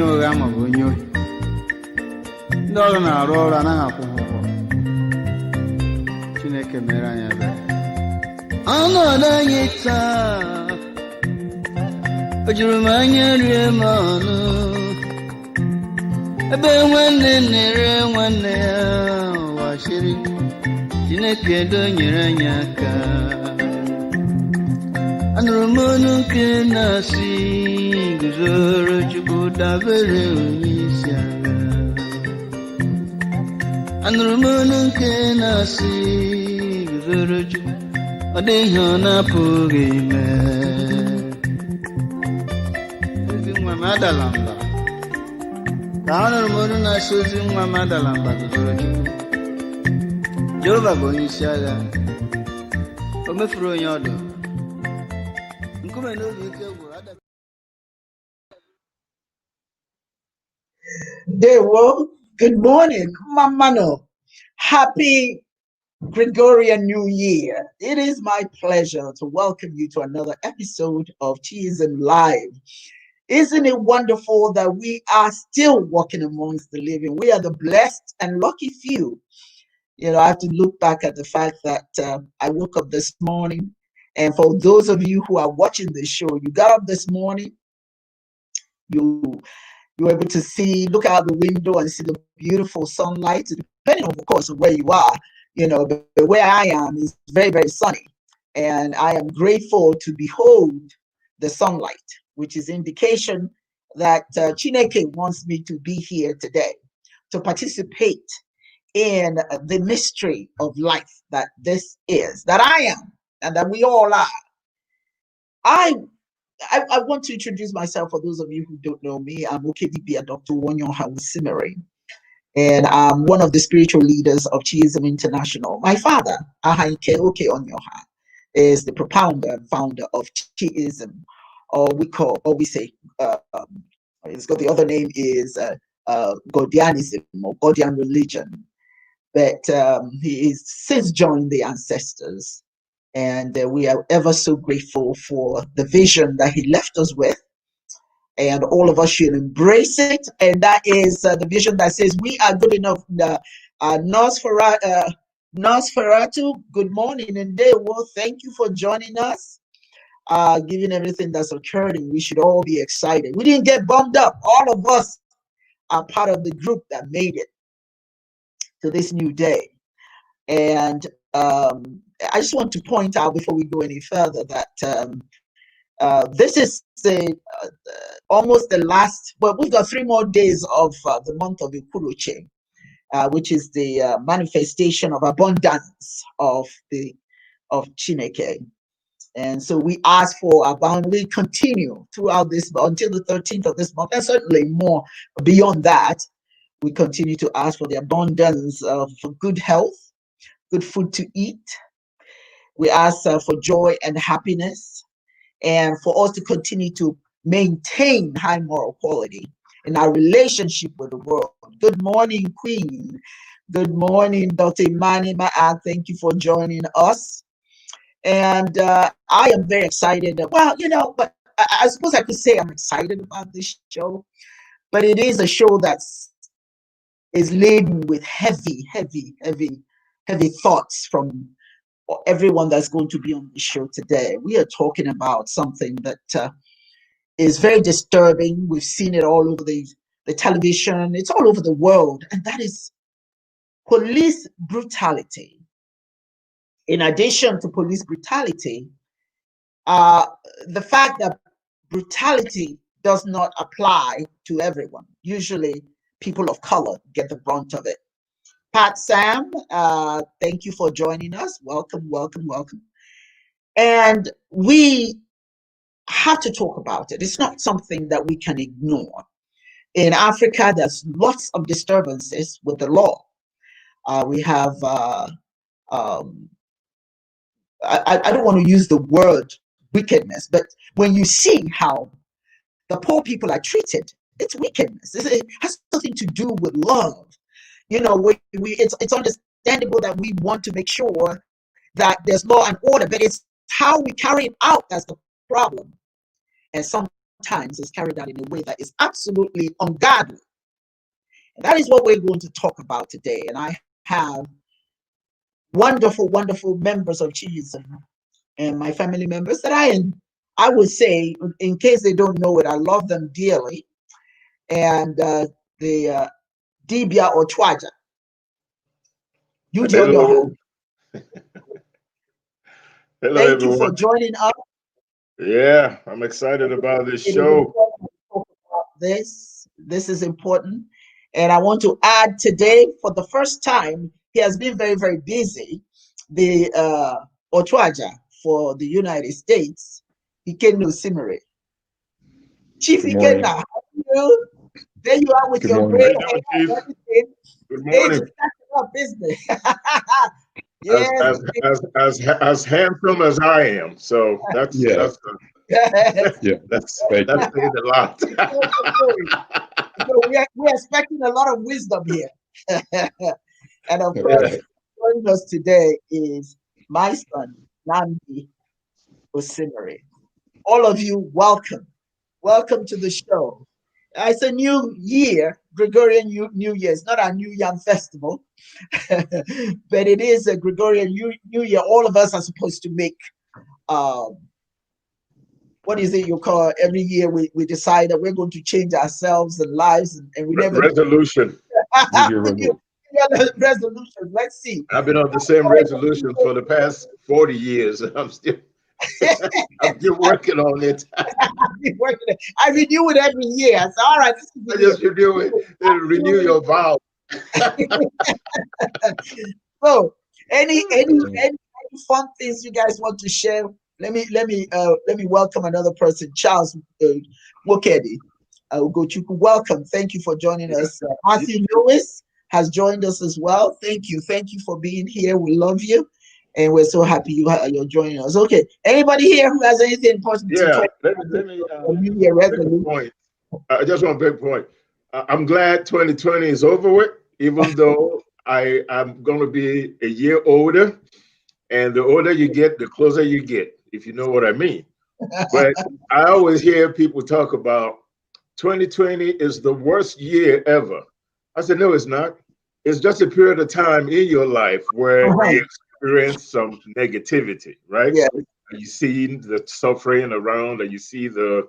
onyo gama onyo. Ndọrọ na arụ ọrụ anaghị akwụ ụgwọ. Chineke mere anyị ebere. Ọnọdụ anyị taa o juru m anya rie m ọnụ. Ebe nwanne na-ere nwanne ya ụwa shiri. Chineke donyere anyị aka. Anụrụ m ọnụ nke na-asị guzoro Chukwu dabere onye isi agha. Anụrụ m ọnụ nke na-asị guzoro Chukwu ọ dịghị ọ na-apụghị ime. Ozi nwa m adala mba. Ka anụrụ m ọnụ na-asị ozi nwa m adala mba guzoro Chukwu. Jehova bụ onye isi agha. O mefuru onye ọdụ. Dewo, good morning, Mamano. Happy Gregorian New Year. It is my pleasure to welcome you to another episode of Cheesem Live. Isn't it wonderful that we are still walking amongst the living? We are the blessed and lucky few. You know, I have to look back at the fact that I woke up this morning. And for those of you who are watching this show, you got up this morning, you were able to look out the window and see the beautiful sunlight, depending on, of course, where you are. You know, but where I am is very, very sunny. And I am grateful to behold the sunlight, which is indication that Chineke wants me to be here today to participate in the mystery of life that this is, that I am, and that we all are. I want to introduce myself for those of you who don't know me. I'm Okedibia Dr. Wonyoha Wusimere, and I'm one of the spiritual leaders of Chiism International. My father, Ahaike Oke Onyoha, is the propounder and founder of Chiism, or we say, it's got the other name is Godianism or Godian religion. But he is since joined the ancestors. And we are ever so grateful for the vision that he left us with. And all of us should embrace it. And that is the vision that says we are good enough. Nosferatu, good morning. And Dewo, thank you for joining us. Given everything that's occurring, we should all be excited. We didn't get bummed up. All of us are part of the group that made it to this new day. And I just want to point out before we go any further that this is almost the last, well, we've got 3 more days of the month of Ikuruche, which is the manifestation of abundance of Chineke. And so we ask for abundance. We continue throughout this until the 13th of this month, and certainly more beyond that. We continue to ask for the abundance of good health, good food to eat. We ask for joy and happiness, and for us to continue to maintain high moral quality in our relationship with the world. Good morning, Queen. Good morning, Dr. Imani Ma'ad. Thank you for joining us. And I am very excited. Well, you know, but I suppose I could say I'm excited about this show, but it is a show is laden with heavy thoughts from everyone that's going to be on the show today. We are talking about something that is very disturbing. We've seen it all over the television. It's all over the world, and that is police brutality. In addition to police brutality, the fact that brutality does not apply to everyone. Usually people of color get the brunt of it. Pat Sam, thank you for joining us. Welcome. And we have to talk about it. It's not something that we can ignore. In Africa, there's lots of disturbances with the law. We have, I don't want to use the word wickedness, but when you see how the poor people are treated, it's wickedness. It has nothing to do with love. You know, it's understandable that we want to make sure that there's law and order, but it's how we carry it out that's the problem. And sometimes sometimes is carried out in a way that is absolutely ungodly. And that is what we're going to talk about today. And I have wonderful, wonderful members of Chiefs and my family members that I would say, in case they don't know it, I love them dearly. And the Dibia or Twaja. You join your hand. Hello, Thank everyone. you for joining us. Yeah, I'm excited about this show. This is important. And I want to add today, for the first time, he has been very, very busy. The Otwaja for the United States, Ikenu Simere. Chief Ikenna, there you are with your gray hair and everything. Good morning. Up business. Yes. As handsome as I am, so that's saying a lot. So we're expecting a lot of wisdom here. And of course, joining us today is my son, Namdi Osinere. All of you, welcome. Welcome to the show. It's a new year, Gregorian New Year. It's not a New Yam Festival, but it is a Gregorian New Year. All of us are supposed to make, what is it you call every year we decide that we're going to change ourselves and lives, and we never resolution. Resolution. Let's see. I've been on the same resolution for the past 40 years. I'm still working on it. I renew it every year. So, all right, I just renew it. Renew your vow. So, any fun things you guys want to share? Let me welcome another person, Charles Wokedi. Ugochukwu, welcome. Thank you for joining us. Matthew Lewis has joined us as well. Thank you for being here. We love you, and we're so happy you're joining us. Okay, anybody here who has anything important to talk let me point. I just want to make a point. I'm glad 2020 is over with, even though I'm going to be a year older, and the older you get, the closer you get, if you know what I mean. But I always hear people talk about 2020 is the worst year ever. I said, no, it's not. It's just a period of time in your life where you experience some negativity, right? Yeah. You see the suffering around, and you see the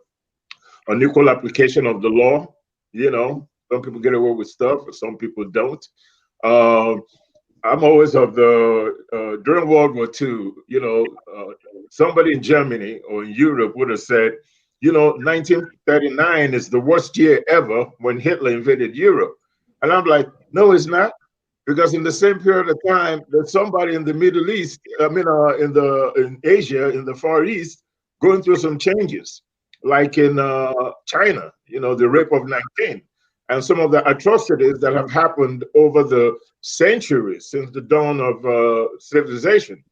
unequal application of the law. You know, some people get away with stuff, but some people don't. I'm always of the during World War II. You know, somebody in Germany or in Europe would have said, you know, 1939 is the worst year ever when Hitler invaded Europe. And I'm like, no, it's not. Because in the same period of time, there's somebody in the Middle East, in Asia, in the Far East, going through some changes, like in China, you know, the rape of 19, and some of the atrocities that have happened over the centuries since the dawn of civilization.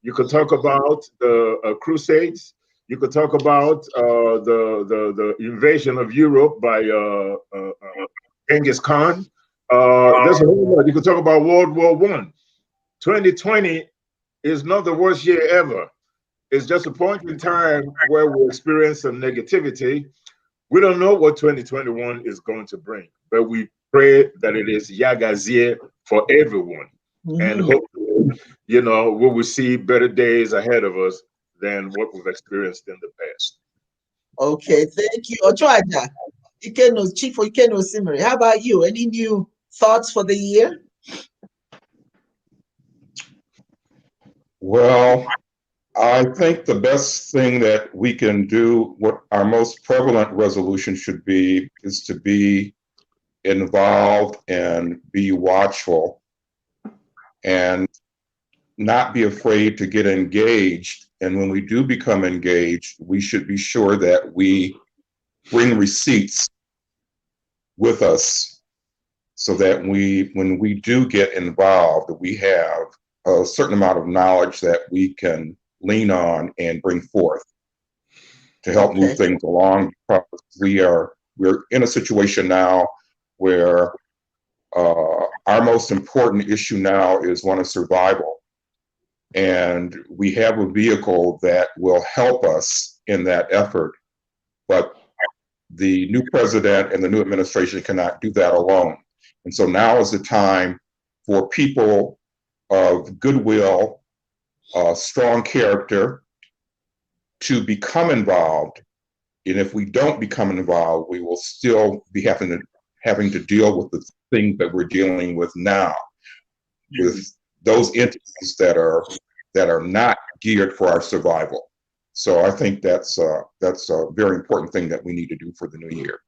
You could talk about the Crusades. You could talk about the invasion of Europe by Genghis Khan. There's a whole lot. You could talk about World War I. 2020 is not the worst year ever. It's just a point in time where we experience some negativity. We don't know what 2021 is going to bring, but we pray that it is Yagazier for everyone. And hopefully, you know, we will see better days ahead of us than what we've experienced in the past. Okay, thank you. Ochoaja, Chief Ikeno Simere, how about you? Any new thoughts for the year? Well, I think the best thing that we can do, what our most prevalent resolution should be, is to be involved and be watchful and not be afraid to get engaged. And when we do become engaged, we should be sure that we bring receipts with us so that when we do get involved, we have a certain amount of knowledge that we can lean on and bring forth to help move things along. Because we're in a situation now where our most important issue now is one of survival. And we have a vehicle that will help us in that effort. But the new president and the new administration cannot do that alone. And so now is the time for people of goodwill, strong character, to become involved. And if we don't become involved, we will still be having to deal with the things that we're dealing with now, with those entities that are not geared for our survival. So I think that's a very important thing that we need to do for the new year.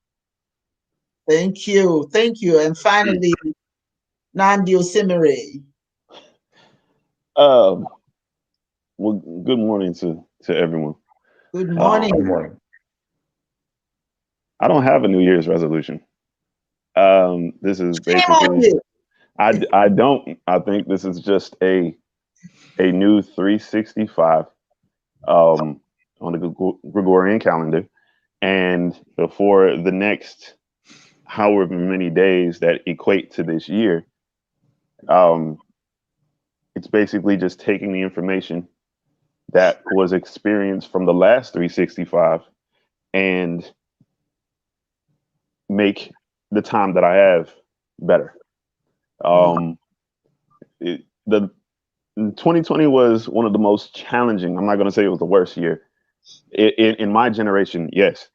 Thank you. And finally, Nandi Osimiri. Well, good morning to everyone. Good morning. Good morning. I don't have a New Year's resolution. This is basically, I don't. I think this is just a new 365 on the Gregorian calendar, and for the next however many days that equate to this year, it's basically just taking the information that was experienced from the last 365 and make the time that I have better. The 2020 was one of the most challenging. I'm not going to say it was the worst year in my generation. Yes.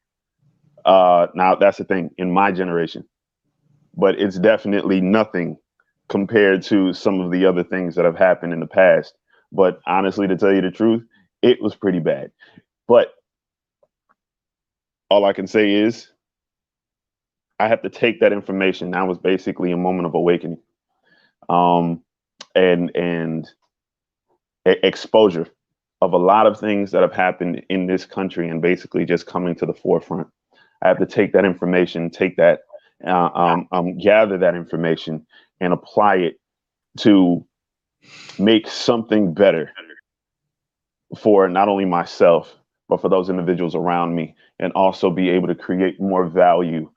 Now that's the thing in my generation, but it's definitely nothing compared to some of the other things that have happened in the past. But honestly, to tell you the truth, it was pretty bad. But all I can say is I have to take that information. That was basically a moment of awakening, and exposure of a lot of things that have happened in this country, and basically just coming to the forefront. I have to take that information, gather that information, and apply it to make something better for not only myself, but for those individuals around me, and also be able to create more value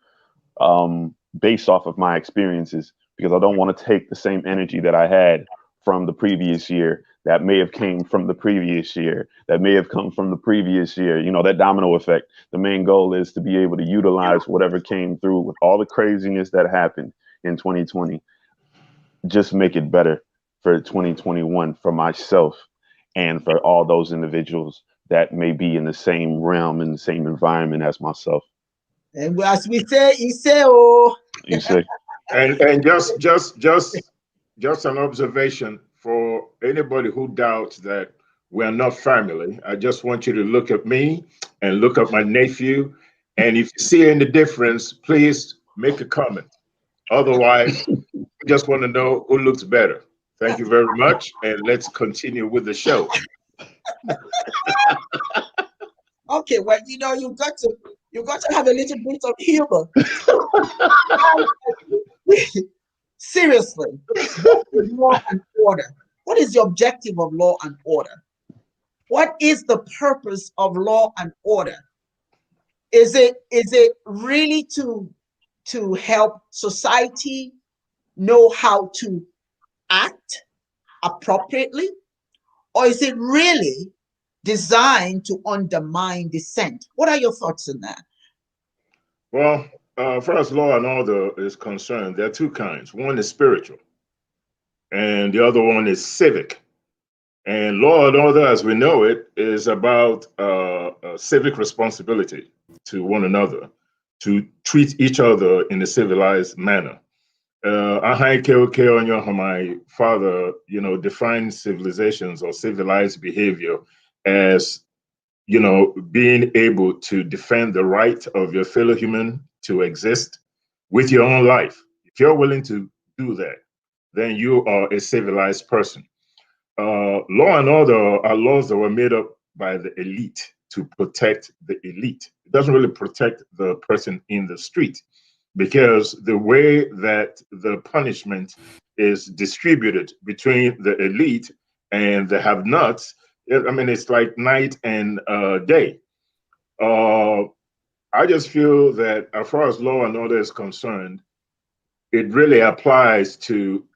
based off of my experiences, because I don't want to take the same energy that I had from the previous year, that may have came from the previous year, that may have come from the previous year, you know, that domino effect. The main goal is to be able to utilize whatever came through with all the craziness that happened in 2020, just make it better for 2021 for myself and for all those individuals that may be in the same realm, in the same environment as myself. And as we say, oh. You say. And just an observation for anybody who doubts that we're not family. I just want you to look at me and look at my nephew. And if you see any difference, please make a comment. Otherwise, we just want to know who looks better. Thank you very much. And let's continue with the show. Okay, well, you know, you got to have a little bit of humor. Seriously, what is law and order? What is the objective of law and order? What is the purpose of law and order? Is it really to help society know how to act appropriately? Or is it really designed to undermine dissent? What are your thoughts on that? Well, as far as law and order is concerned, there are two kinds. One is spiritual, and the other one is civic. And law and order, as we know it, is about civic responsibility to one another, to treat each other in a civilized manner. My father, defined civilizations or civilized behavior as, being able to defend the right of your fellow human to exist with your own life. If you're willing to do that, then you are a civilized person. Law and order are laws that were made up by the elite to protect the elite. It doesn't really protect the person in the street, because the way that the punishment is distributed between the elite and the have-nots, I mean, it's like night and day. I just feel that as far as law and order is concerned, it really applies to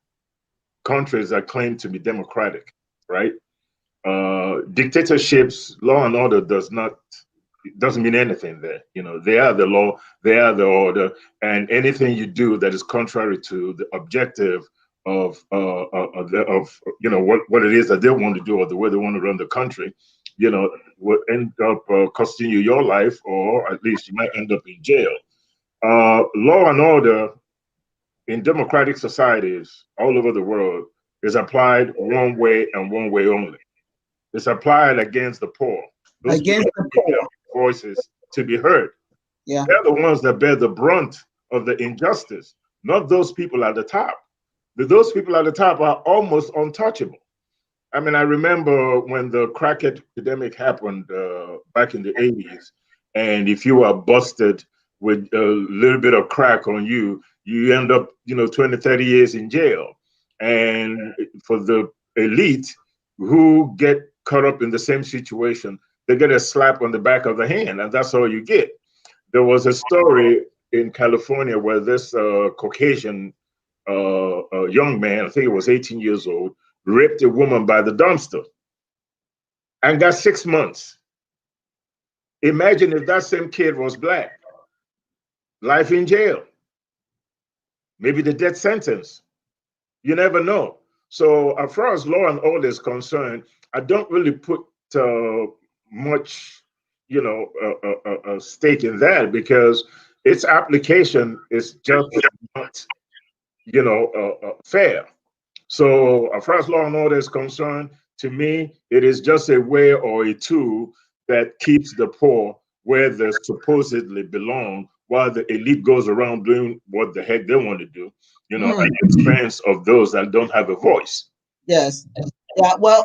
countries that claim to be democratic, right? Dictatorships, law and order does not, it doesn't mean anything there. You know, they are the law, they are the order, and anything you do that is contrary to the objective of you know what it is that they want to do or the way they want to run the country, you know, will end up costing you your life, or at least you might end up in jail. Law and order in democratic societies all over the world is applied one way and one way only. It's applied against the poor. Those Against the poor. voices to be heard. Yeah. They're the ones that bear the brunt of the injustice, not those people at the top. Those people at the top are almost untouchable. I mean, I remember when the crack epidemic happened back in the 80s, and if you are busted with a little bit of crack on you, you end up, you know, 20, 30 years in jail. And for the elite who get caught up in the same situation, they get a slap on the back of the hand, and that's all you get. There was a story in California where this Caucasian young man, I think it was 18 years old, raped a woman by the dumpster and got 6 months. Imagine if that same kid was black. Life in jail. Maybe the death sentence. You never know. So as far as law and order is concerned, I don't really put much, you know, stake in that, because its application is just not, you know, fair. So as far as law and order is concerned, to me, it is just a way or a tool that keeps the poor where they supposedly belong, while the elite goes around doing what the heck they want to do, you know, at the expense of those that don't have a voice. Yes. Yeah. Well,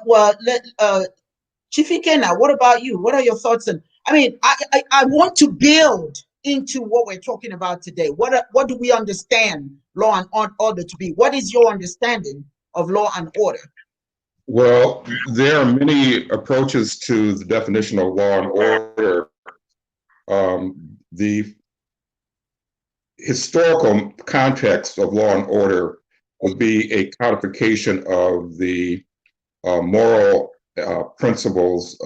Chief Ikenna, what about you? What are your thoughts? And I mean, I want to build into what we're talking about today. What do we understand law and order to be? What is your understanding of law and order? Well, there are many approaches to the definition of law and order. The historical context of law and order would be a codification of the moral principles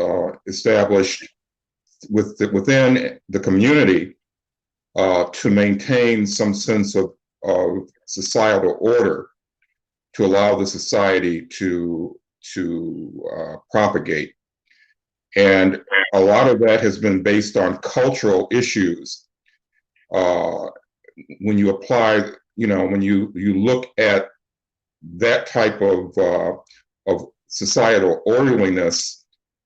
established within the community to maintain some sense of societal order, to allow the society to propagate. And a lot of that has been based on cultural issues. When you apply, you know, when you look at that type of societal orderliness,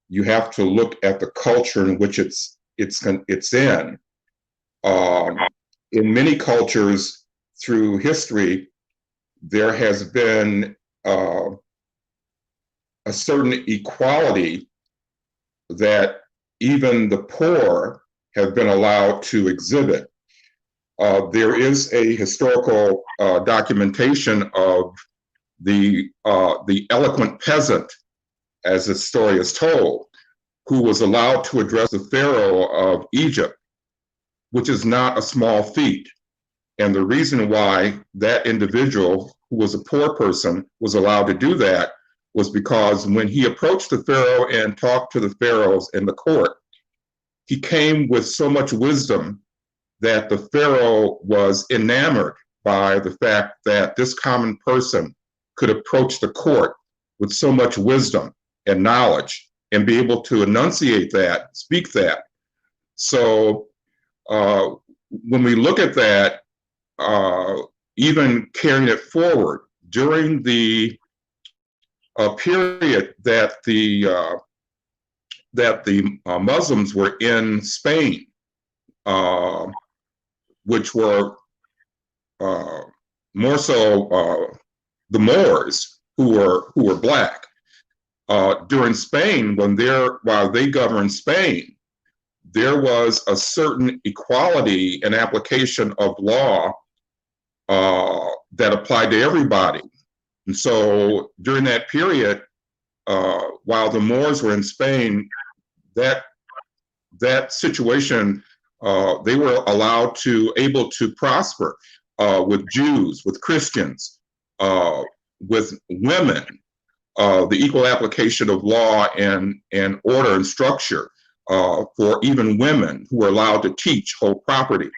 you have to look at the culture in which it's in. In many cultures through history, there has been a certain equality that even the poor have been allowed to exhibit. There is a historical documentation of the eloquent peasant, as the story is told, who was allowed to address the Pharaoh of Egypt, which is not a small feat. And the reason why that individual, who was a poor person, was allowed to do that was because when he approached the Pharaoh and talked to the pharaohs in the court, he came with so much wisdom that the Pharaoh was enamored by the fact that this common person could approach the court with so much wisdom and knowledge and be able to enunciate that, speak that. So when we look at that, even carrying it forward during the period that the Muslims were in Spain, which were more so the Moors, who were black. During Spain, while they governed Spain, there was a certain equality and application of law that applied to everybody. And so during that period, while the Moors were in Spain, that situation, they were able to prosper with Jews, with Christians, with women, the equal application of law and order and structure for even women who are allowed to teach, hold property,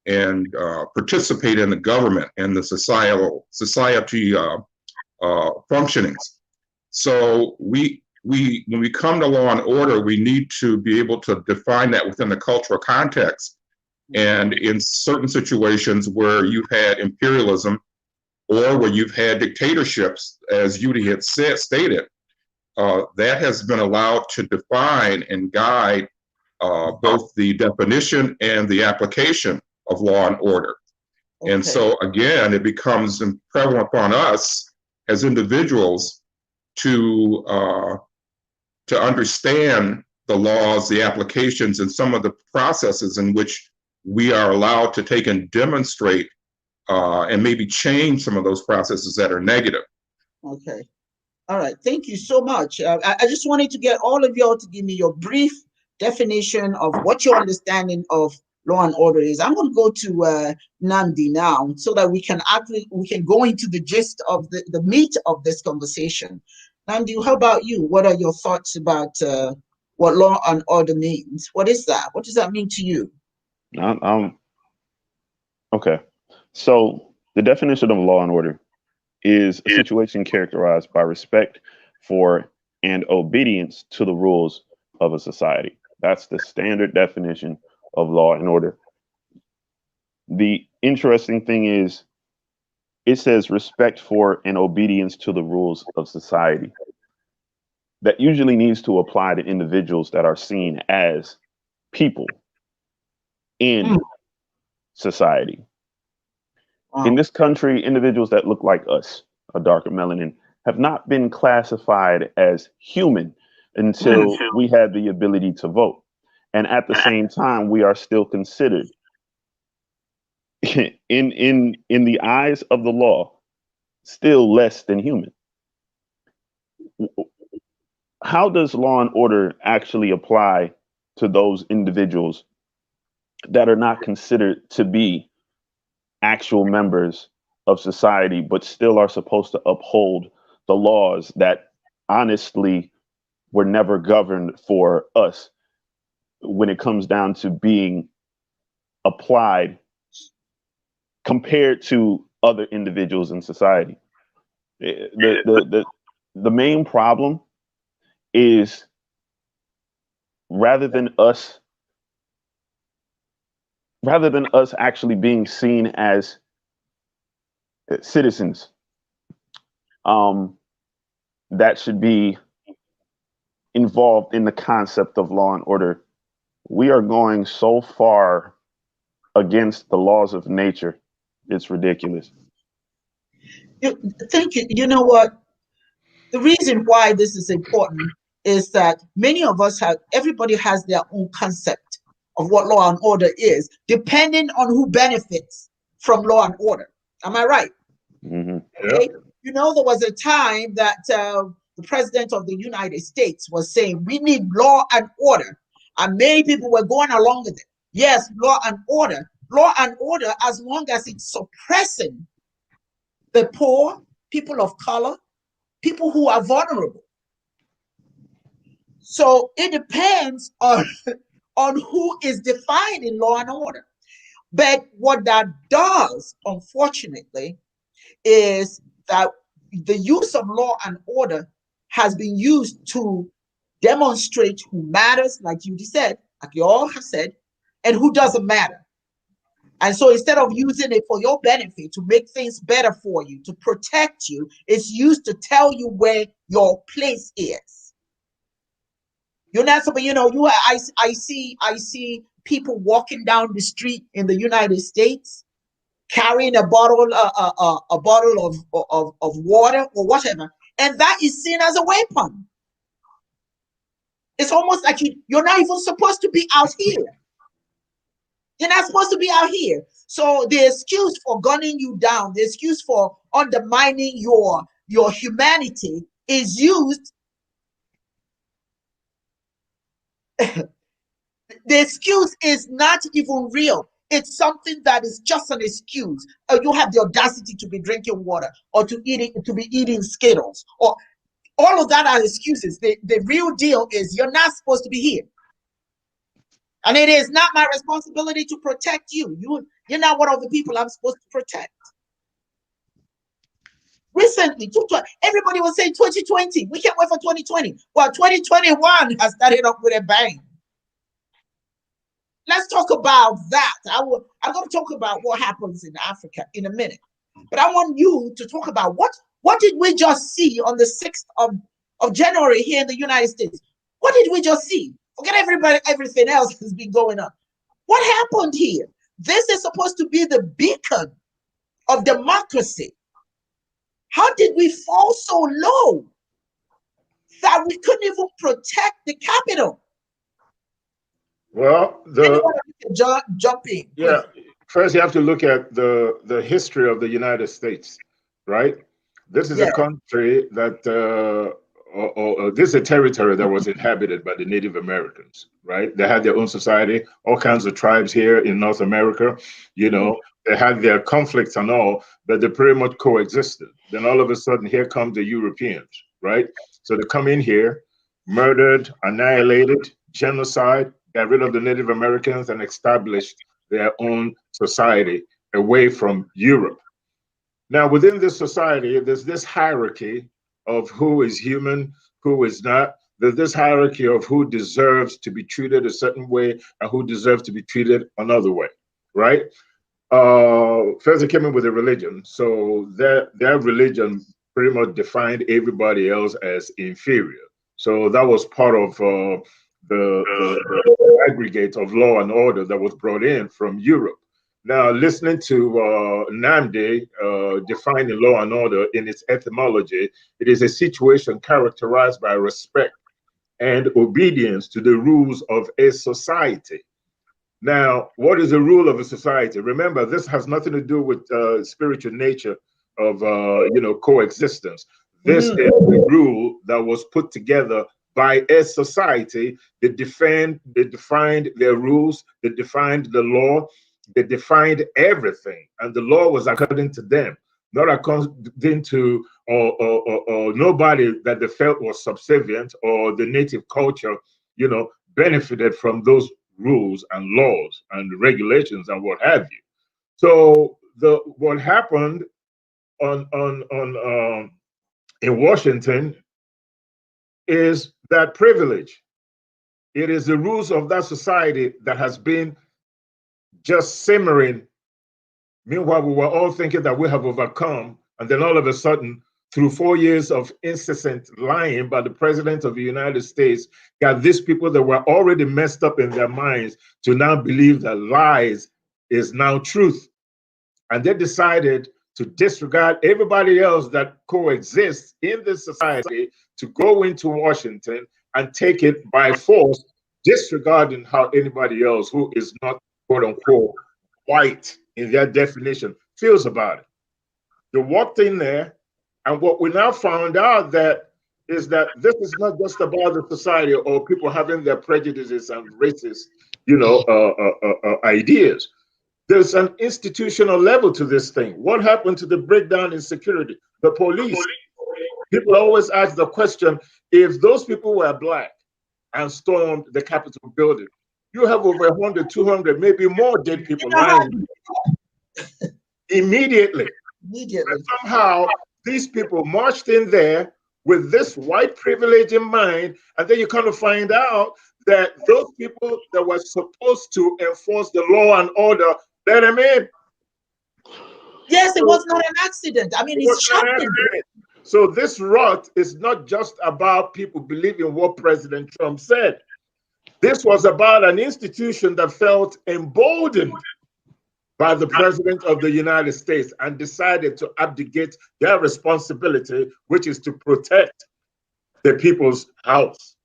and participate in the government and the society functionings. So when we come to law and order, we need to be able to define that within the cultural context. And in certain situations where you've had imperialism or where you've had dictatorships, as Judy had stated, that has been allowed to define and guide both the definition and the application of law and order. Okay. And so again, it becomes prevalent upon us as individuals to understand the laws, the applications, and some of the processes in which we are allowed to take and demonstrate and maybe change some of those processes that are negative. Okay. All right. Thank you so much. I just wanted to get all of y'all to give me your brief definition of what your understanding of law and order is. I'm going to go to Nnamdi now so that we can go into the gist of the meat of this conversation. Nnamdi, how about you? What are your thoughts about what law and order means? What is that? What does that mean to you? Okay. So the definition of law and order is a situation characterized by respect for and obedience to the rules of a society. That's the standard definition of law and order. The interesting thing is it says respect for and obedience to the rules of society. That usually needs to apply to individuals that are seen as people in society. In this country, individuals that look like us, a darker melanin, have not been classified as human until we had the ability to vote. And at the same time, we are still considered in the eyes of the law, still less than human. How does law and order actually apply to those individuals that are not considered to be actual members of society, but still are supposed to uphold the laws that honestly were never governed for us when it comes down to being applied compared to other individuals in society? The main problem is rather than us actually being seen as citizens, that should be involved in the concept of law and order, we are going so far against the laws of nature. It's ridiculous. Thank you. You know what? The reason why this is important is that many of us everybody has their own concept of what law and order is, depending on who benefits from law and order. Am I right? Mm-hmm. Okay. You know, there was a time that the president of the United States was saying, we need law and order. And many people were going along with it. Yes, law and order. Law and order, as long as it's suppressing the poor, people of color, people who are vulnerable. So it depends on who is defining law and order. But what that does, unfortunately, is that the use of law and order has been used to demonstrate who matters, like you said, like you all have said, and who doesn't matter. And so instead of using it for your benefit, to make things better for you, to protect you, it's used to tell you where your place is. You're not somebody, you know, I see people walking down the street in the United States carrying a bottle of water or whatever, and that is seen as a weapon. It's almost like you're not even supposed to be out here. You're not supposed to be out here. So the excuse for gunning you down, the excuse for undermining your humanity is used. The excuse is not even real. It's something that is just an excuse. You have the audacity to be drinking water or to be eating Skittles, or all of that are excuses. The real deal is you're not supposed to be here. And it is not my responsibility to protect you. You're not one of the people I'm supposed to protect. Recently, everybody was saying 2020. We can't wait for 2020. Well, 2021 has started off with a bang. Let's talk about that. I'm going to talk about what happens in Africa in a minute. But I want you to talk about what did we just see on the 6th of January here in the United States? What did we just see? Forget everything else that's been going on. What happened here? This is supposed to be the beacon of democracy. How did we fall so low that we couldn't even protect the Capitol? Well, jump in. Yeah, first you have to look at the history of the United States, right? This is a country that, this is a territory that was inhabited by the Native Americans, right? They had their own society, all kinds of tribes here in North America, you know, they had their conflicts and all, but they pretty much coexisted. Then all of a sudden, here come the Europeans, right? So they come in here, murdered, annihilated, genocide, got rid of the Native Americans and established their own society away from Europe. Now, within this society, there's this hierarchy of who is human, who is not. There's this hierarchy of who deserves to be treated a certain way and who deserves to be treated another way, right? First, they came in with a religion. So their religion pretty much defined everybody else as inferior. So that was part of the aggregate of law and order that was brought in from Europe. Now, listening to Nnamdi defining law and order in its etymology, it is a situation characterized by respect and obedience to the rules of a society. Now, what is the rule of a society? Remember, this has nothing to do with spiritual nature of coexistence. This is the rule that was put together by a society. They defined their rules, they defined the law, they defined everything, and the law was according to them, not according to or nobody that they felt was subservient or the native culture, benefited from those rules and laws and regulations and what have you. So what happened in Washington is that privilege. It is the rules of that society that has been just simmering. Meanwhile, we were all thinking that we have overcome, and then all of a sudden, through 4 years of incessant lying by the President of the United States, got these people that were already messed up in their minds to now believe that lies is now truth. And they decided to disregard everybody else that coexists in this society, to go into Washington and take it by force, disregarding how anybody else who is not, quote unquote, white in their definition feels about it. They walked in there, and what we now found out is that this is not just about the society or people having their prejudices and racist, ideas. There's an institutional level to this thing. What happened to the breakdown in security? The police. People always ask the question, if those people were black and stormed the Capitol building, you have over 100, 200, maybe more dead people lying immediately. And somehow these people marched in there with this white privilege in mind, and then you kind of find out that those people that were supposed to enforce the law and order let them in. Yes, it was not an accident. I mean, it's shocking. So this rot is not just about people believing what President Trump said. This was about an institution that felt emboldened by the President of the United States and decided to abdicate their responsibility, which is to protect the people's house,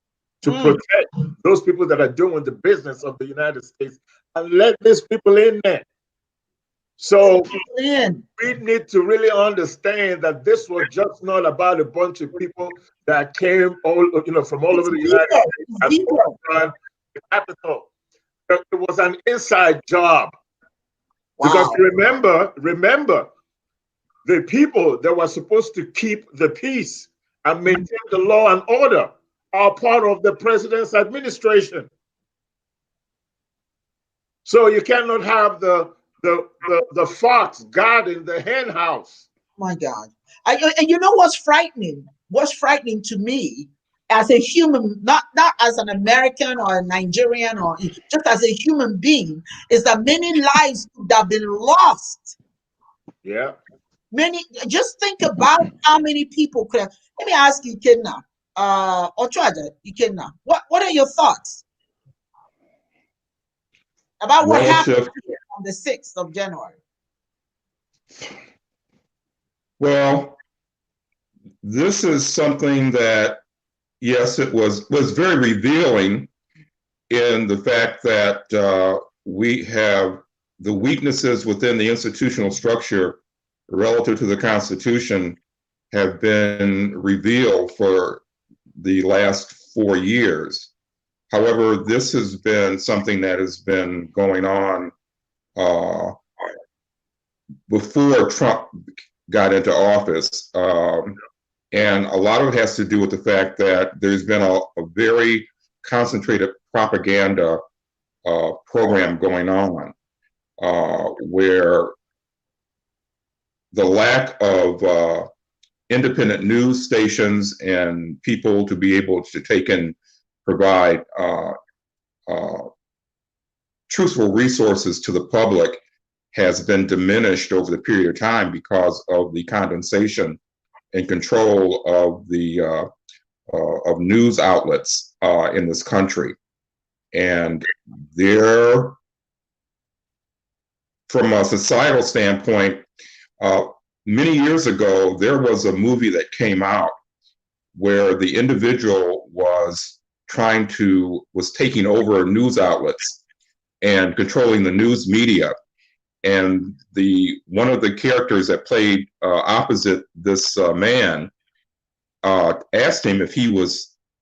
to protect those people that are doing the business of the United States, and let these people in there. So we need to really understand that this was just not about a bunch of people that came from all over the United States and the Capitol. It was an inside job. Because remember, the people that were supposed to keep the peace and maintain the law and order are part of the president's administration. So you cannot have the fox guarding the hen house. My God. And you know what's frightening? What's frightening to me as a human, not as an American or a Nigerian or just as a human being, is that many lives could have been lost. Yeah. Many, just think about how many people could have. Let me ask you, Ikenna, or Traja, Ikenna, what are your thoughts about what happened Relative, here on the 6th of January? well, this is something that, yes, it was very revealing in the fact that we have the weaknesses within the institutional structure relative to the Constitution have been revealed for the last 4 years. However, this has been something that has been going on before Trump got into office. And a lot of it has to do with the fact that there's been a very concentrated propaganda program going on where the lack of independent news stations and people to be able to take and provide truthful resources to the public has been diminished over the period of time because of the condensation and control of the of news outlets in this country. And there, from a societal standpoint, many years ago, there was a movie that came out where the individual was taking over news outlets and controlling the news media. And one of the characters that played opposite this man asked him if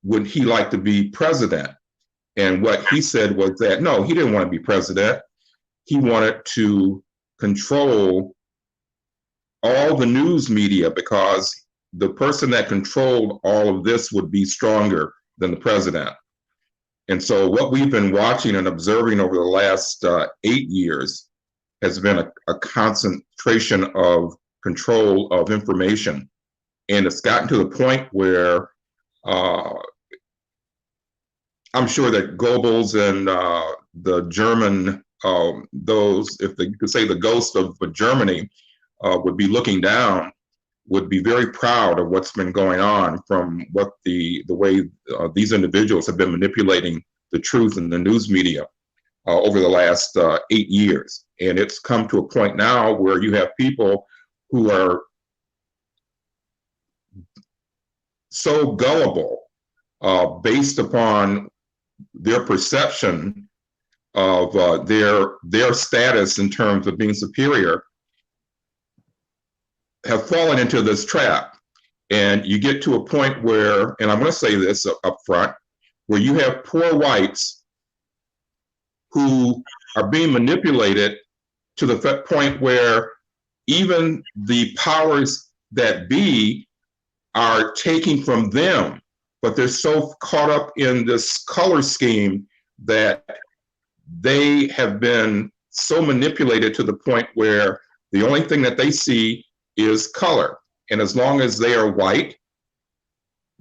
would he like to be president? And what he said was that no, he didn't want to be president. He wanted to control all the news media because the person that controlled all of this would be stronger than the president. And so what we've been watching and observing over the last 8 years has been a concentration of control of information. And it's gotten to the point where I'm sure that Goebbels and the German, those, if they could say the ghost of Germany, would be looking down, would be very proud of what's been going on from what the way these individuals have been manipulating the truth in the news media over the last 8 years. And it's come to a point now where you have people who are so gullible based upon their perception of their status in terms of being superior, have fallen into this trap. And you get to a point where, and I'm going to say this up front, where you have poor whites who are being manipulated to the point where even the powers that be are taking from them, but they're so caught up in this color scheme that they have been so manipulated to the point where the only thing that they see is color. And as long as they are white,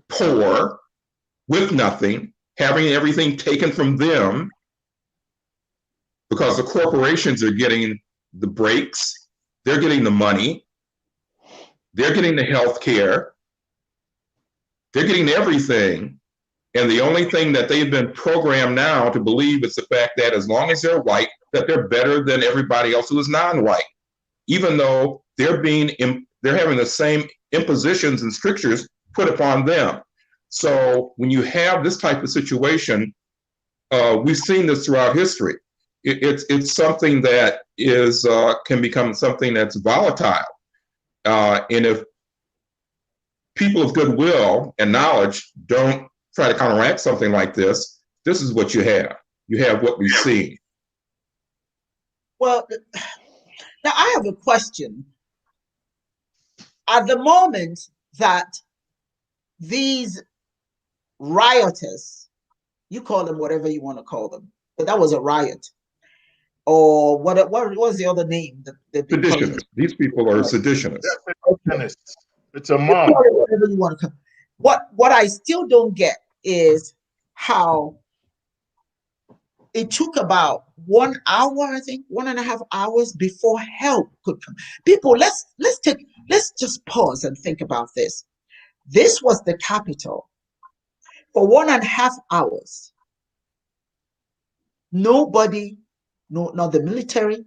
poor, with nothing, having everything taken from them, because the corporations are getting the breaks, they're getting the money, they're getting the health care, they're getting everything. And the only thing that they've been programmed now to believe is the fact that as long as they're white, that they're better than everybody else who is non-white, even though they're having the same impositions and strictures put upon them. So when you have this type of situation, we've seen this throughout history. It's something that can become something that's volatile. And if people of goodwill and knowledge don't try to counteract something like this, this is what you have. You have what we see. Well, now I have a question. At the moment that these rioters, you call them whatever you want to call them, but that was a riot. Or what was the other name that they've been calling Seditionists. These people are seditionists. It's a mob. Whatever you want to call. What I still don't get is how it took about 1 hour, I think 1.5 hours before help could come. People, let's just pause and think about this. This was the capital. For 1.5 hours, nobody, no, not the military,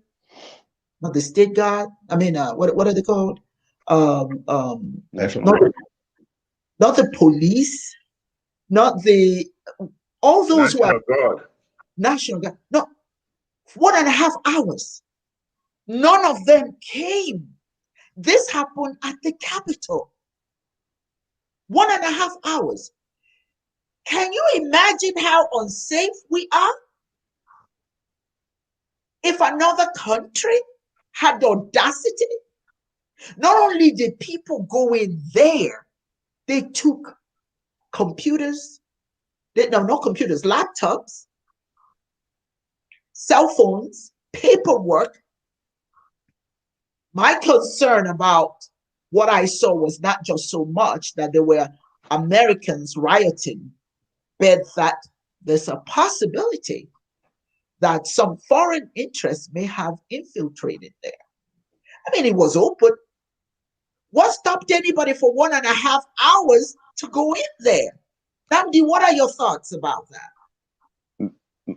not the state guard. I mean, what are they called? National Not, Guard. not the police, not the all those who are National Guard. National Guard. No, 1.5 hours. None of them came. This happened at the Capitol. 1.5 hours. Can you imagine how unsafe we are? If another country had the audacity, not only did people go in there, they took computers, not computers, laptops, cell phones, paperwork. My concern about what I saw was not just so much that there were Americans rioting, but that there's a possibility that some foreign interests may have infiltrated there. I mean, it was open. What stopped anybody for 1.5 hours to go in there? Namdi, what are your thoughts about that?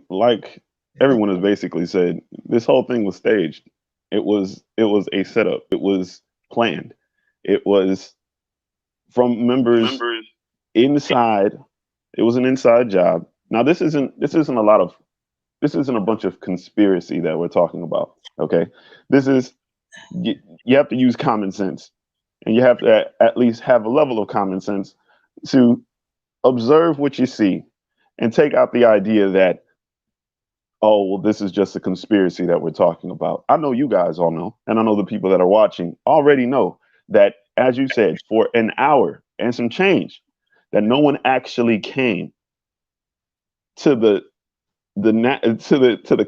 Like everyone has basically said, this whole thing was staged. It was a setup. It was planned. It was from members inside. It was an inside job. Now this isn't a bunch of conspiracy that we're talking about. Okay, this is you have to use common sense, and you have to at least have a level of common sense to observe what you see and take out the idea that, oh, well, this is just a conspiracy that we're talking about. I know you guys all know, and I know the people that are watching already know that, as you said, for an hour and some change, that no one actually came to the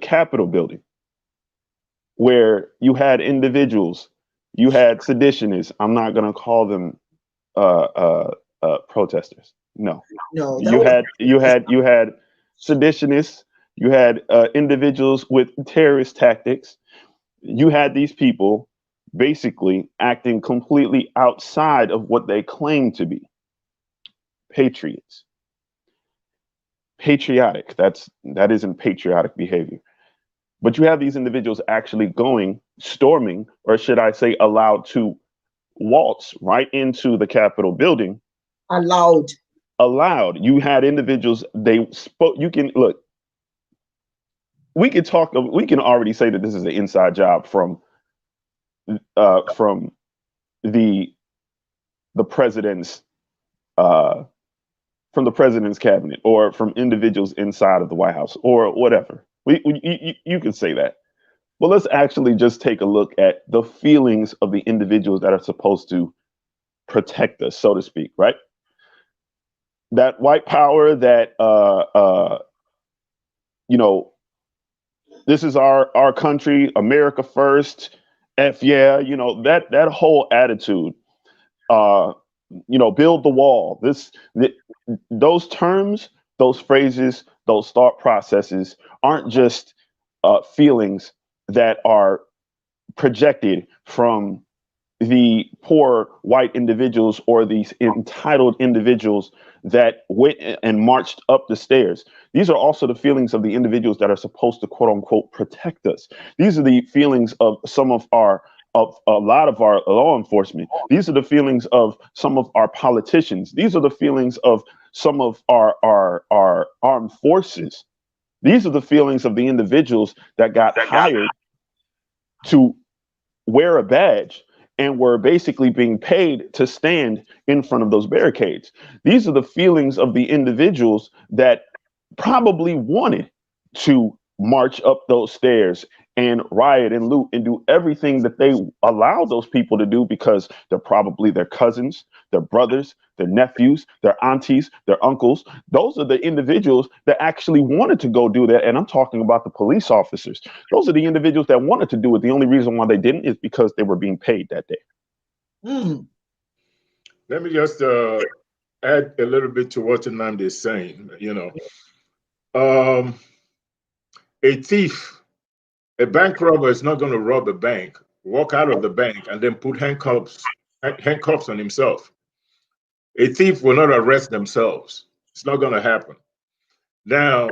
Capitol building, where you had individuals, you had seditionists. I'm not going to call them protesters. No, you had seditionists. You had individuals with terrorist tactics. You had these people basically acting completely outside of what they claim to be patriots. Patriotic. That isn't patriotic behavior. But you have these individuals actually storming, or should I say, allowed to waltz right into the Capitol building. Allowed. You had individuals. They spoke. You can look. We can already say that this is an inside job from the president's from the president's cabinet, or from individuals inside of the White House, or whatever. You can say that. But let's actually just take a look at the feelings of the individuals that are supposed to protect us, so to speak, right? That white power that this is our country, America first, F yeah, that whole attitude, build the wall. Those terms, those phrases, those thought processes aren't just feelings that are projected from the poor white individuals or these entitled individuals that went and marched up the stairs. These are also the feelings of the individuals that are supposed to, quote unquote, protect us. These are the feelings of a lot of our law enforcement. These are the feelings of some of our politicians. These are the feelings of some of our armed forces. These are the feelings of the individuals that got hired to wear a badge and were basically being paid to stand in front of those barricades. These are the feelings of the individuals that probably wanted to march up those stairs and riot and loot and do everything that they allow those people to do because they're probably their cousins, their brothers, their nephews, their aunties, their uncles. Those are the individuals that actually wanted to go do that. And I'm talking about the police officers. Those are the individuals that wanted to do it. The only reason why they didn't is because they were being paid that day. Let me just add a little bit to what Nnamdi is saying. A thief, a bank robber is not going to rob a bank, walk out of the bank, and then put handcuffs on himself. A thief will not arrest themselves. It's not going to happen. Now,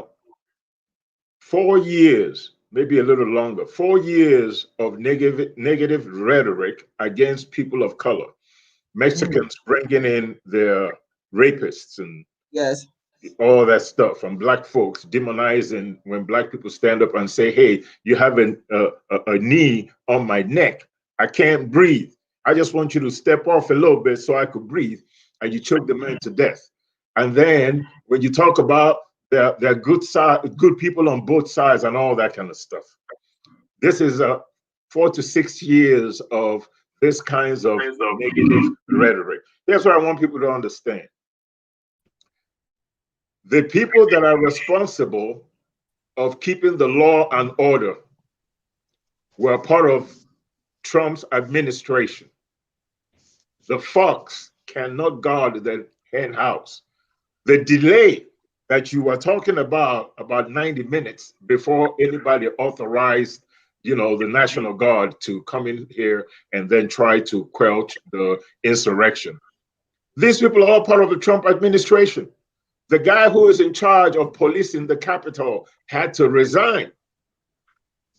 4 years, maybe a little longer, 4 years of negative rhetoric against people of color. Mexicans bringing in their rapists and yes, all that stuff, and black folks demonizing when black people stand up and say, hey, you have a knee on my neck. I can't breathe. I just want you to step off a little bit so I could breathe. And you choke the man to death. And then when you talk about their good people on both sides and all that kind of stuff, this is 4 to 6 years of this kinds of negative rhetoric. That's what I want people to understand. The people that are responsible of keeping the law and order were part of Trump's administration. The fox cannot guard the hen house. The delay that you were talking about 90 minutes before anybody authorized, the National Guard to come in here and then try to quell the insurrection. These people are all part of the Trump administration. The guy who is in charge of policing the Capitol had to resign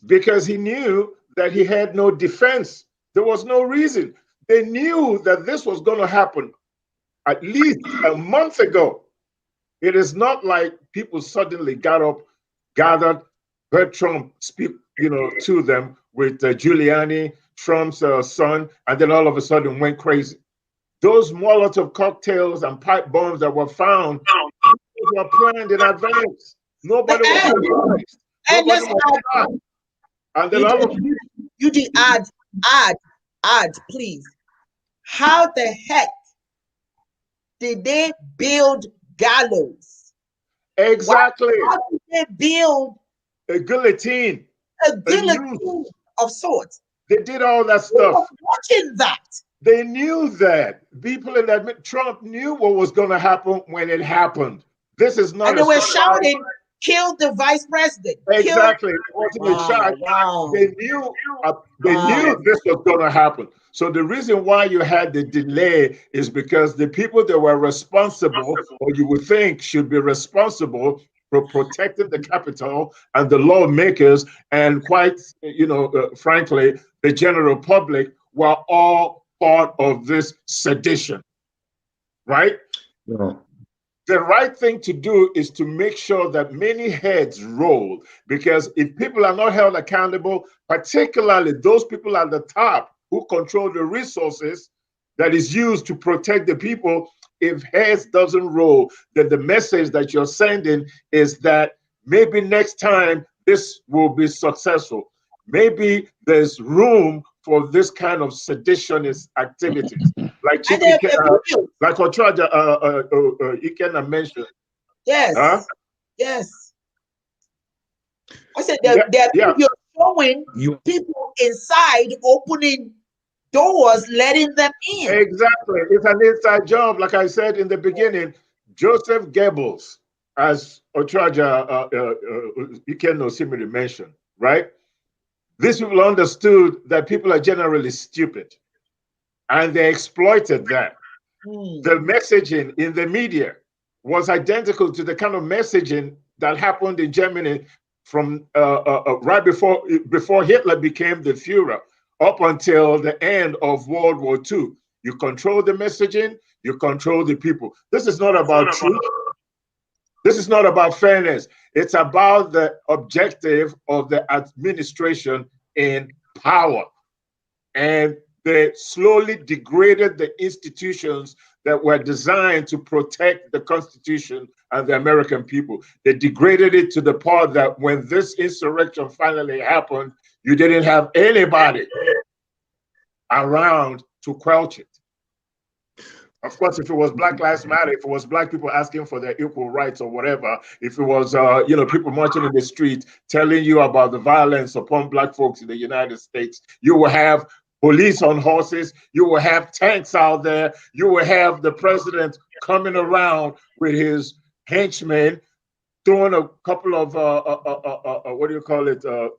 because he knew that he had no defense. There was no reason. They knew that this was going to happen at least a month ago. It is not like people suddenly got up, gathered, heard Trump speak, to them with Giuliani, Trump's son, and then all of a sudden went crazy. Those Molotov cocktails and pipe bombs that were found were planned in advance. Nobody was surprised. And let's and then all of you did add, please. How the heck did they build gallows? Exactly. How did they build a guillotine? A guillotine of sorts. They did all that stuff. Watching that. They knew that. People in that Trump knew what was going to happen when it happened. This is not. And they were shouting, "Kill the vice president!" Exactly. Wow. They knew. They knew this was going to happen. So the reason why you had the delay is because the people that were responsible, or you would think should be responsible for protecting the Capitol, and the lawmakers, and quite, frankly, the general public were all part of this sedition, right? Yeah. The right thing to do is to make sure that many heads roll, because if people are not held accountable, particularly those people at the top who control the resources that is used to protect the people, if heads doesn't roll, then the message that you're sending is that maybe next time this will be successful. Maybe there's room for this kind of seditionist activities, like Otraja Ikenna mentioned. Yes. Huh? Yes. I said you're showing people inside, opening doors, letting them in. Exactly. It's an inside job. Like I said in the beginning, Joseph Goebbels, as Otraja Ikenna Osimiri mentioned, right? These people understood that people are generally stupid, and they exploited that. The messaging in the media was identical to the kind of messaging that happened in Germany from right before Hitler became the Führer, up until the end of World War II. You control the messaging, you control the people. This is not about truth. This is not about fairness. It's about the objective of the administration in power. And they slowly degraded the institutions that were designed to protect the Constitution and the American people. They degraded it to the point that when this insurrection finally happened, you didn't have anybody around to quench it. Of course, if it was Black Lives Matter, if it was Black people asking for their equal rights or whatever, if it was, people marching in the street telling you about the violence upon Black folks in the United States, you will have police on horses, you will have tanks out there, you will have the president coming around with his henchmen, throwing a couple of,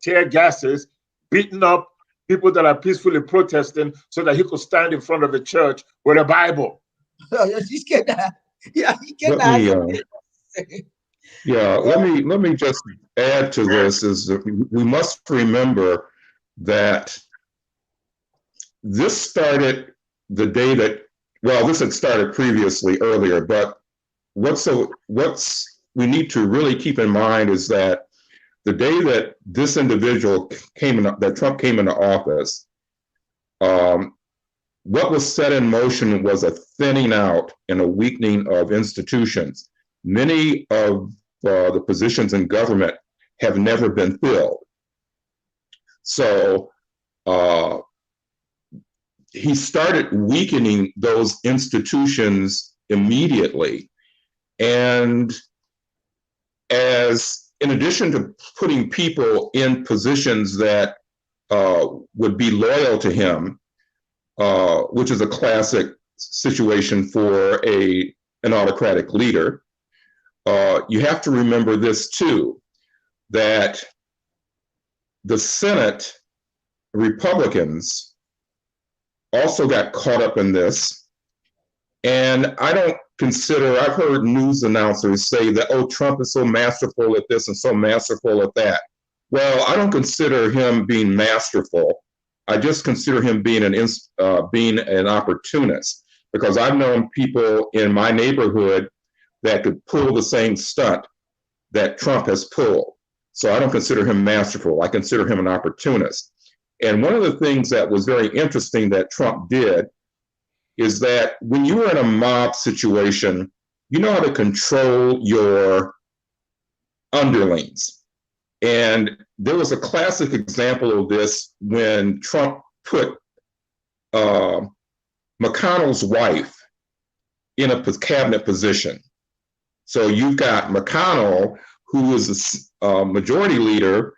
tear gases, beating up people that are peacefully protesting so that he could stand in front of the church with a Bible. Let me just add to this is that we must remember that this started the day that, well, this had started previously earlier, but what's we need to really keep in mind is that the day that this individual that Trump came into office, what was set in motion was a thinning out and a weakening of institutions. Many of the positions in government have never been filled. So he started weakening those institutions immediately. And in addition to putting people in positions that would be loyal to him, which is a classic situation for an autocratic leader, you have to remember this too, that the Senate Republicans also got caught up in this. And I don't consider, I've heard news announcers say that, oh, Trump is so masterful at this and so masterful at that. Well, I don't consider him being masterful. I just consider him being an opportunist, because I've known people in my neighborhood that could pull the same stunt that Trump has pulled. So I don't consider him masterful. I consider him an opportunist. And one of the things that was very interesting that Trump did is that when you were in a mob situation, you know how to control your underlings. And there was a classic example of this when Trump put McConnell's wife in a cabinet position. So you've got McConnell, who is a majority leader,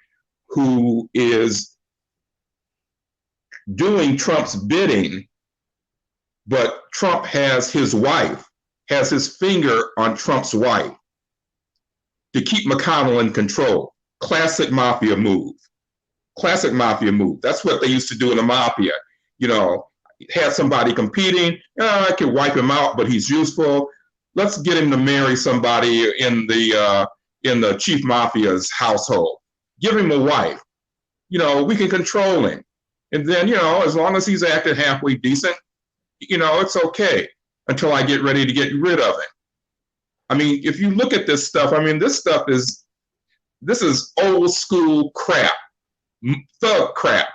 who is doing Trump's bidding, but Trump has his finger on Trump's wife to keep McConnell in control. Classic mafia move. Classic mafia move. That's what they used to do in the mafia. You know, had somebody competing, I could wipe him out, but he's useful. Let's get him to marry somebody in the chief mafia's household. Give him a wife. You know, we can control him. And then, you know, as long as he's acting halfway decent, you know, it's okay until I get ready to get rid of him. I mean, if you look at this stuff, I mean, this is old school crap, thug crap.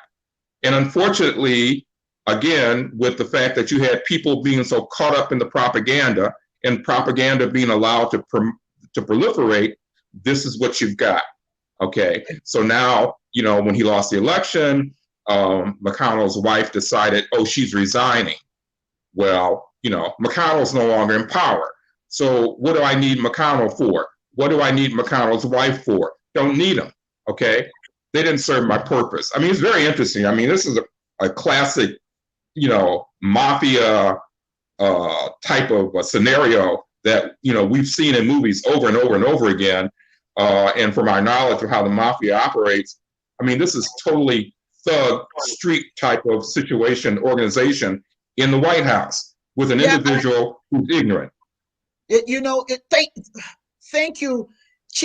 And unfortunately, again, with the fact that you had people being so caught up in the propaganda and propaganda being allowed to proliferate, this is what you've got. Okay. So now, you know, when he lost the election, McConnell's wife decided, oh, she's resigning. Well, you know, McConnell's no longer in power. So what do I need McConnell for? What do I need McConnell's wife for? Don't need them. Okay. They didn't serve my purpose. I mean, it's very interesting. I mean, this is a classic, you know, mafia type of a scenario that, you know, we've seen in movies over and over and over again. And from our knowledge of how the mafia operates, I mean, this is totally thug street type of situation, organization in the White House with an individual who's ignorant. Thank you.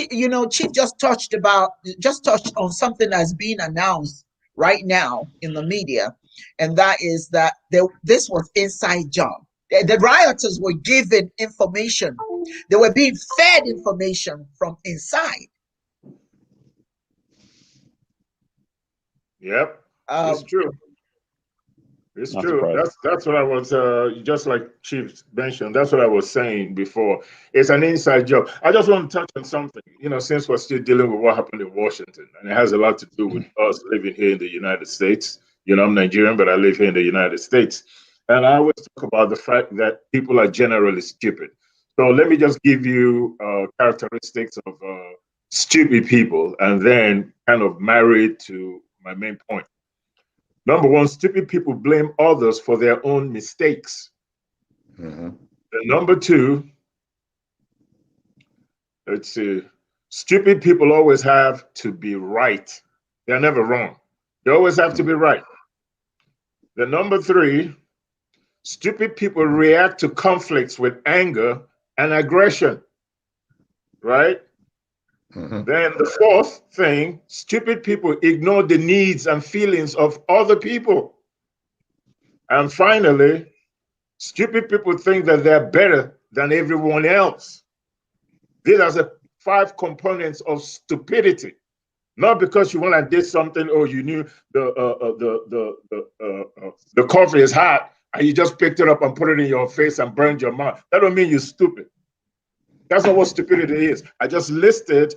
You know, Chief just touched on something that's being announced right now in the media, and that is that this was inside job. The rioters were given information. They were being fed information from inside. Yep, it's true. It's Not true. surprised. That's what I was just like Chief mentioned. That's what I was saying before. It's an inside job. I just want to touch on something. You know, since we're still dealing with what happened in Washington, and it has a lot to do with us living here in the United States. You know, I'm Nigerian, but I live here in the United States, and I always talk about the fact that people are generally stupid. So let me just give you characteristics of stupid people, and then kind of marry it to my main point. Number one, stupid people blame others for their own mistakes. Mhm. And number two, let's see, stupid people always have to be right. They're never wrong. They always have to be right. The number three, stupid people react to conflicts with anger and aggression, right? Mhm. Then the fourth thing, stupid people ignore the needs and feelings of other people. And finally, stupid people think that they're better than everyone else. These are the five components of stupidity. Not because you went and did something, or you knew the coffee is hot and you just picked it up and put it in your face and burned your mouth. That don't mean you're stupid. That's not what stupidity is. I just listed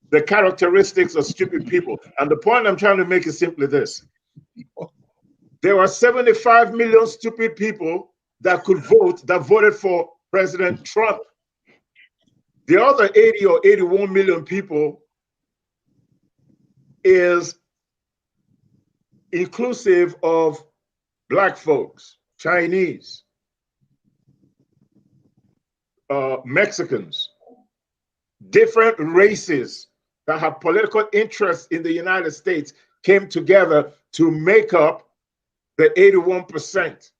the characteristics of stupid people. And the point I'm trying to make is simply this. There were 75 million stupid people that could vote, that voted for President Trump. The other 80 or 81 million people is inclusive of Black folks, Chinese, Mexicans, different races that have political interests in the United States came together to make up the 81%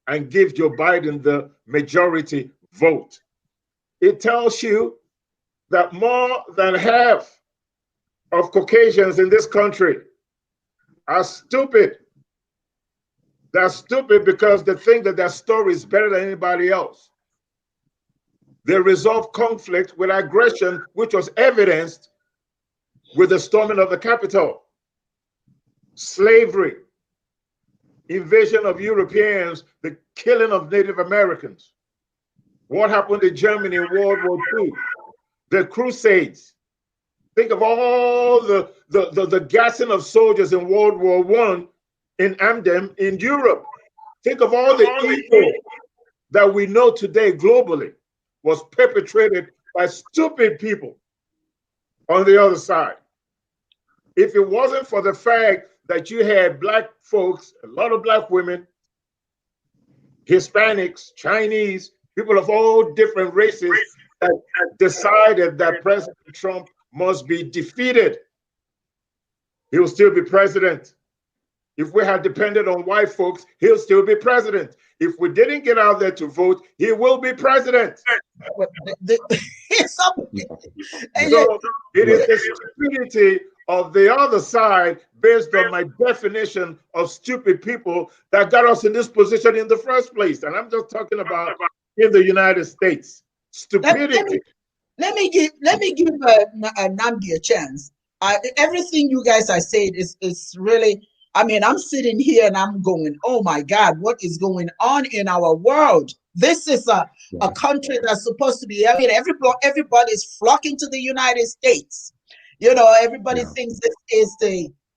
and give Joe Biden the majority vote. It tells you that more than half of Caucasians in this country are stupid. They're stupid because they think that their story is better than anybody else. They resolve conflict with aggression, which was evidenced with the storming of the Capitol, slavery, invasion of Europeans, the killing of Native Americans. What happened in Germany in World War II? The Crusades. Think of all the gassing of soldiers in World War I in Amsterdam in Europe. Think of all the evil that we know today globally was perpetrated by stupid people on the other side. If it wasn't for the fact that you had Black folks, a lot of Black women, Hispanics, Chinese, people of all different races that decided that President Trump must be defeated, he will still be president. If we had depended on white folks, he'll still be president. If we didn't get out there to vote, he will be president. So it is the stupidity of the other side, based on my definition of stupid people, that got us in this position in the first place. And I'm just talking about in the United States. Stupidity. Let me give Namdi a chance. Everything you guys are saying is really. I mean, I'm sitting here and I'm going, oh my God, what is going on in our world? This is a country that's supposed to be. I mean, everybody's flocking to the United States. You know, everybody thinks this is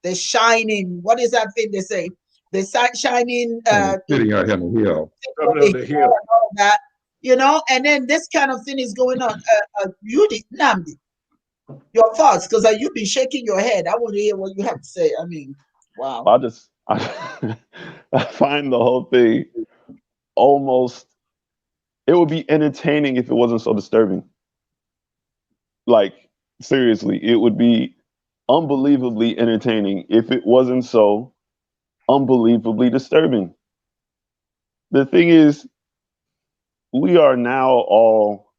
the shining. What is that thing they say? The shining. Sitting out on the hill. That, you know, and then this kind of thing is going on. Yudi Namdi, your thoughts, because you've been shaking your head. I want to hear what you have to say. I mean, wow. I find the whole thing almost. It would be entertaining if it wasn't so disturbing. Like, seriously, it would be unbelievably entertaining if it wasn't so unbelievably disturbing. The thing is, we are now all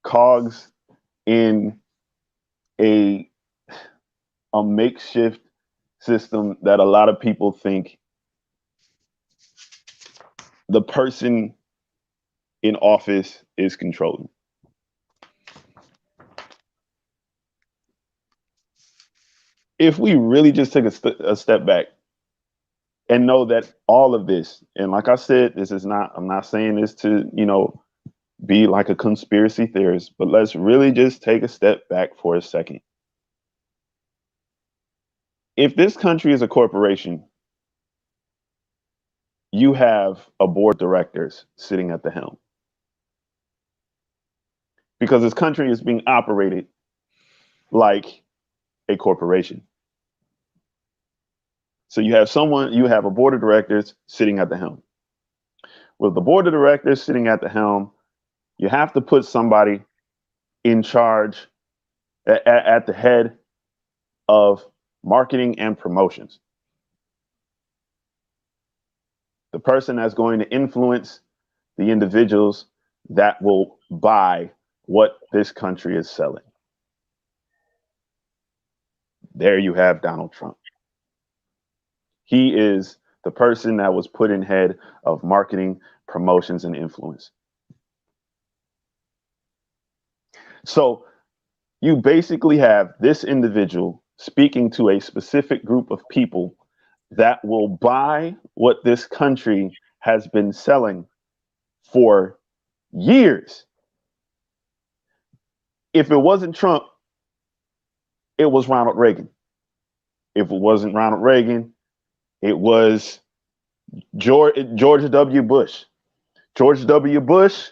cogs in a makeshift system that a lot of people think the person in office is controlling. If we really just take a step back and know that all of this, and like I said, I'm not saying this to, be like a conspiracy theorist, but let's really just take a step back for a second. If this country is a corporation, you have a board of directors sitting at the helm, because this country is being operated like a corporation. So you have a board of directors sitting at the helm. With the board of directors sitting at the helm, you have to put somebody in charge at the head of marketing and promotions. The person that's going to influence the individuals that will buy what this country is selling. There you have Donald Trump. He is the person that was put in head of marketing, promotions, and influence. So you basically have this individual speaking to a specific group of people that will buy what this country has been selling for years. If it wasn't Trump, it was Ronald Reagan. If it wasn't Ronald Reagan, it was George W. Bush. George W. Bush,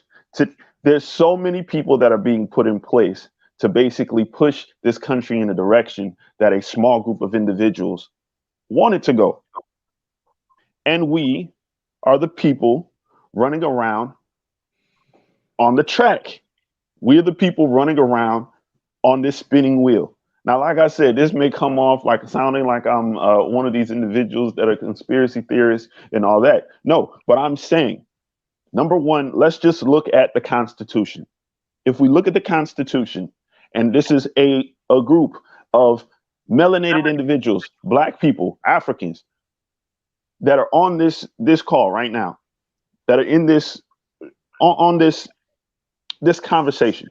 there's so many people that are being put in place to basically push this country in a direction that a small group of individuals wanted to go. And we are the people running around on the track. We're the people running around on this spinning wheel. Now, like I said, this may come off like sounding like I'm one of these individuals that are conspiracy theorists and all that. No, but I'm saying, number one, let's just look at the Constitution. If we look at the Constitution, and this is a group of melanated individuals, Black people, Africans, that are on this call right now, that are in this on this conversation,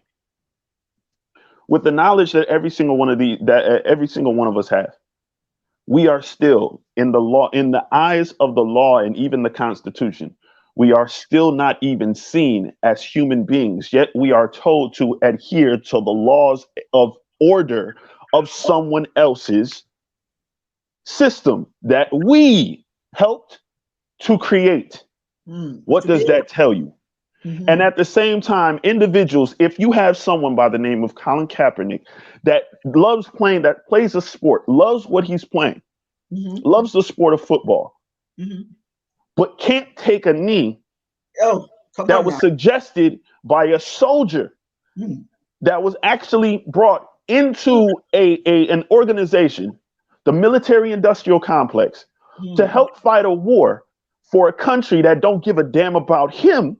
with the knowledge that every single one of us have, we are still in the eyes of the law and even the Constitution. We are still not even seen as human beings, yet we are told to adhere to the laws of order of someone else's system that we helped to create. What does that tell you? Mm-hmm. And at the same time, individuals, if you have someone by the name of Colin Kaepernick that that plays a sport, loves what he's playing, loves the sport of football, but can't take a knee that was suggested by a soldier that was actually brought into an organization, the military industrial complex, to help fight a war for a country that don't give a damn about him,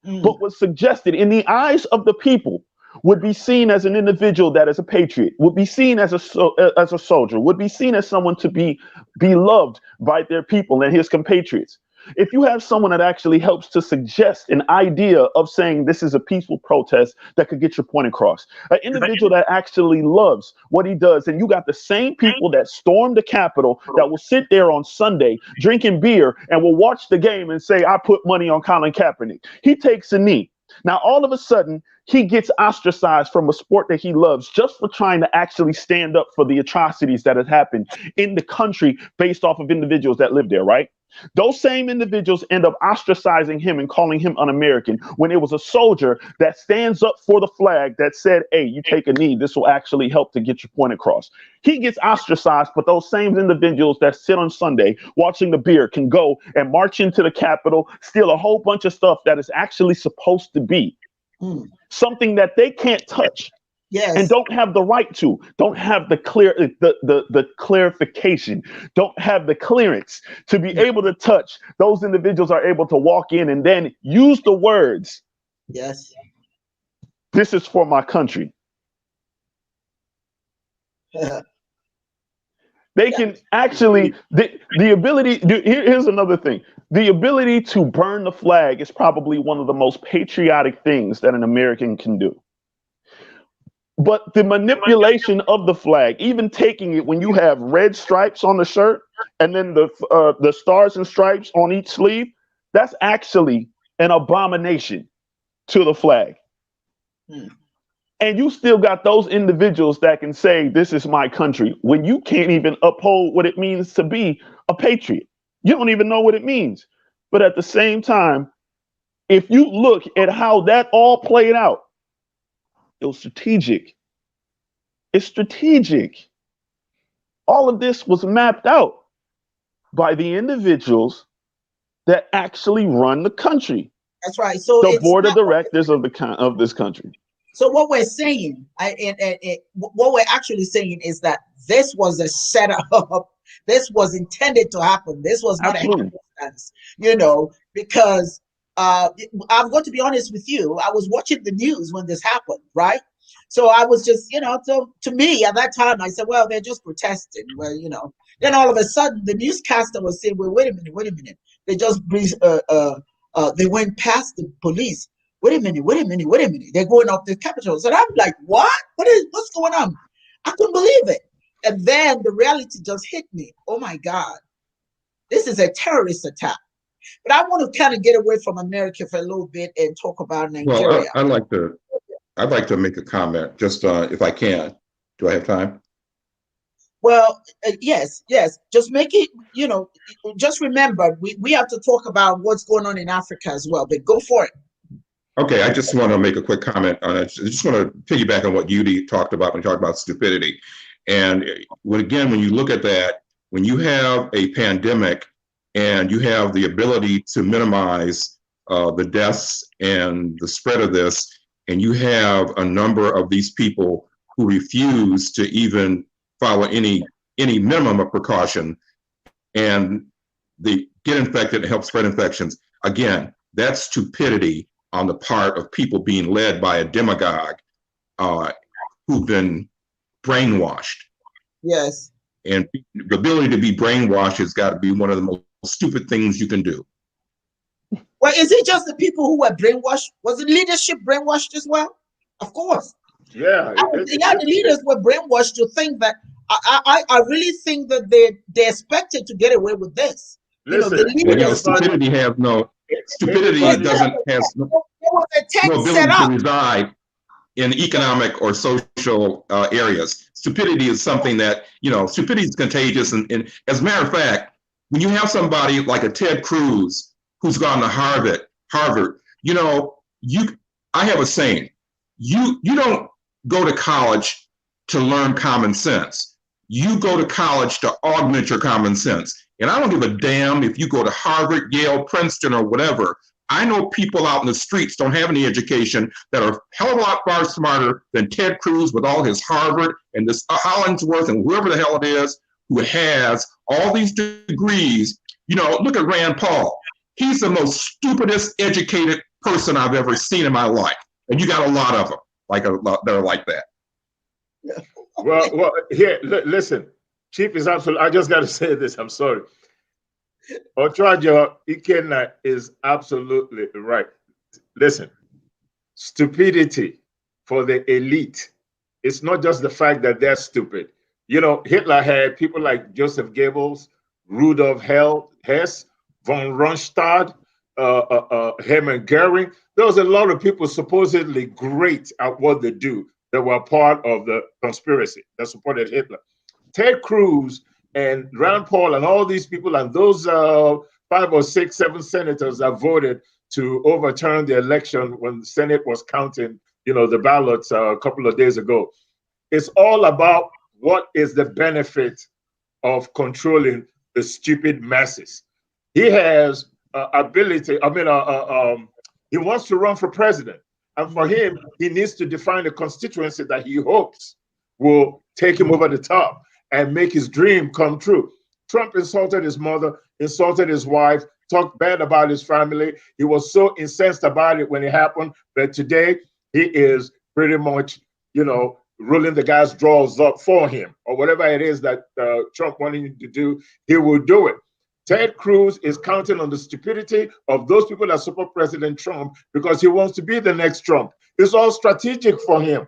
but was suggested in the eyes of the people, would be seen as an individual that is a patriot, would be seen as a soldier, would be seen as someone to be beloved by their people and his compatriots. If you have someone that actually helps to suggest an idea of saying this is a peaceful protest that could get your point across, an individual that actually loves what he does, and you got the same people that stormed the Capitol that will sit there on Sunday drinking beer and will watch the game and say, I put money on Colin Kaepernick. He takes a knee. Now, all of a sudden, he gets ostracized from a sport that he loves just for trying to actually stand up for the atrocities that have happened in the country based off of individuals that live there, right? Those same individuals end up ostracizing him and calling him un-American when it was a soldier that stands up for the flag that said, hey, you take a knee, this will actually help to get your point across. He gets ostracized, but those same individuals that sit on Sunday watching the beer can go and march into the Capitol, steal a whole bunch of stuff that is actually supposed to be something that they can't touch. Yes. And don't have the right to, don't have the clarification, don't have the clearance to be able to touch. Those individuals are able to walk in and then use the words. Yes. This is for my country. They can actually, the ability, here's another thing. The ability to burn the flag is probably one of the most patriotic things that an American can do. But the manipulation of the flag, even taking it when you have red stripes on the shirt and then the stars and stripes on each sleeve, that's actually an abomination to the flag. And you still got those individuals that can say, this is my country, when you can't even uphold what it means to be a patriot. You don't even know what it means. But at the same time, if you look at how that all played out, it was strategic. It's strategic. All of this was mapped out by the individuals that actually run the country. That's right. So the it's board of directors of this country. So what we're saying, what we're actually saying is that this was a setup. This was intended to happen. This was not a happenstance, you know, because I'm going to be honest with you. I was watching the news when this happened, right? So I was just, you know, so to me at that time, I said, well, they're just protesting. Well, you know, then all of a sudden the newscaster was saying, well, wait a minute. They just they went past the police. Wait a minute. They're going up the Capitol. So I'm like, what's going on? I couldn't believe it. And then the reality just hit me. Oh my God, this is a terrorist attack. But I want to kind of get away from America for a little bit and talk about Nigeria. Well, I'd like to make a comment, just if I can. Do I have time? Well, yes. Just make it, you know, just remember, we have to talk about what's going on in Africa as well, but go for it. Okay, I just want to make a quick comment on it. I just want to piggyback on what Yudi talked about when he talked about stupidity. And when you look at that, when you have a pandemic and you have the ability to minimize the deaths and the spread of this, and you have a number of these people who refuse to even follow any minimum of precaution, and they get infected and help spread infections. Again, that's stupidity on the part of people being led by a demagogue who've been brainwashed. Yes. And the ability to be brainwashed has got to be one of the most stupid things you can do. Well, is it just the people who were brainwashed? Was the leadership brainwashed as well? Of course. Yeah. The leaders were brainwashed to think that I really think that they expected to get away with this. Listen, stupidity has no ability to reside in economic or social areas. Stupidity is something that, stupidity is contagious. And as a matter of fact, when you have somebody like a Ted Cruz who's gone to Harvard, I have a saying, you don't go to college to learn common sense. You go to college to augment your common sense. And I don't give a damn if you go to Harvard, Yale, Princeton, or whatever. I know people out in the streets don't have any education that are a hell of a lot far smarter than Ted Cruz with all his Harvard and this Hollingsworth and whoever the hell it is who has all these degrees. Look at Rand Paul. He's the most stupidest educated person I've ever seen in my life. And you got a lot of them that are like that. Well, here, listen. Chief is absolutely, I just got to say this, I'm sorry. Otrajo Ikenna is absolutely right. Listen, stupidity for the elite, it's not just the fact that they're stupid. Hitler had people like Joseph Goebbels, Rudolf Hess, von Rundstedt, Hermann Goering. There was a lot of people supposedly great at what they do that were part of the conspiracy that supported Hitler. Ted Cruz and Rand Paul and all these people and those 5 or 6, 7 senators that voted to overturn the election when the Senate was counting, the ballots a couple of days ago. It's all about what is the benefit of controlling the stupid masses. He has ability. He wants to run for president. And for him, he needs to define a constituency that he hopes will take him over the top and make his dream come true. Trump insulted his mother, insulted his wife, talked bad about his family. He was so incensed about it when it happened, but today he is pretty much, rolling the guy's drawers up for him, or whatever it is that Trump wanted him to do, he will do it. Ted Cruz is counting on the stupidity of those people that support President Trump because he wants to be the next Trump. It's all strategic for him.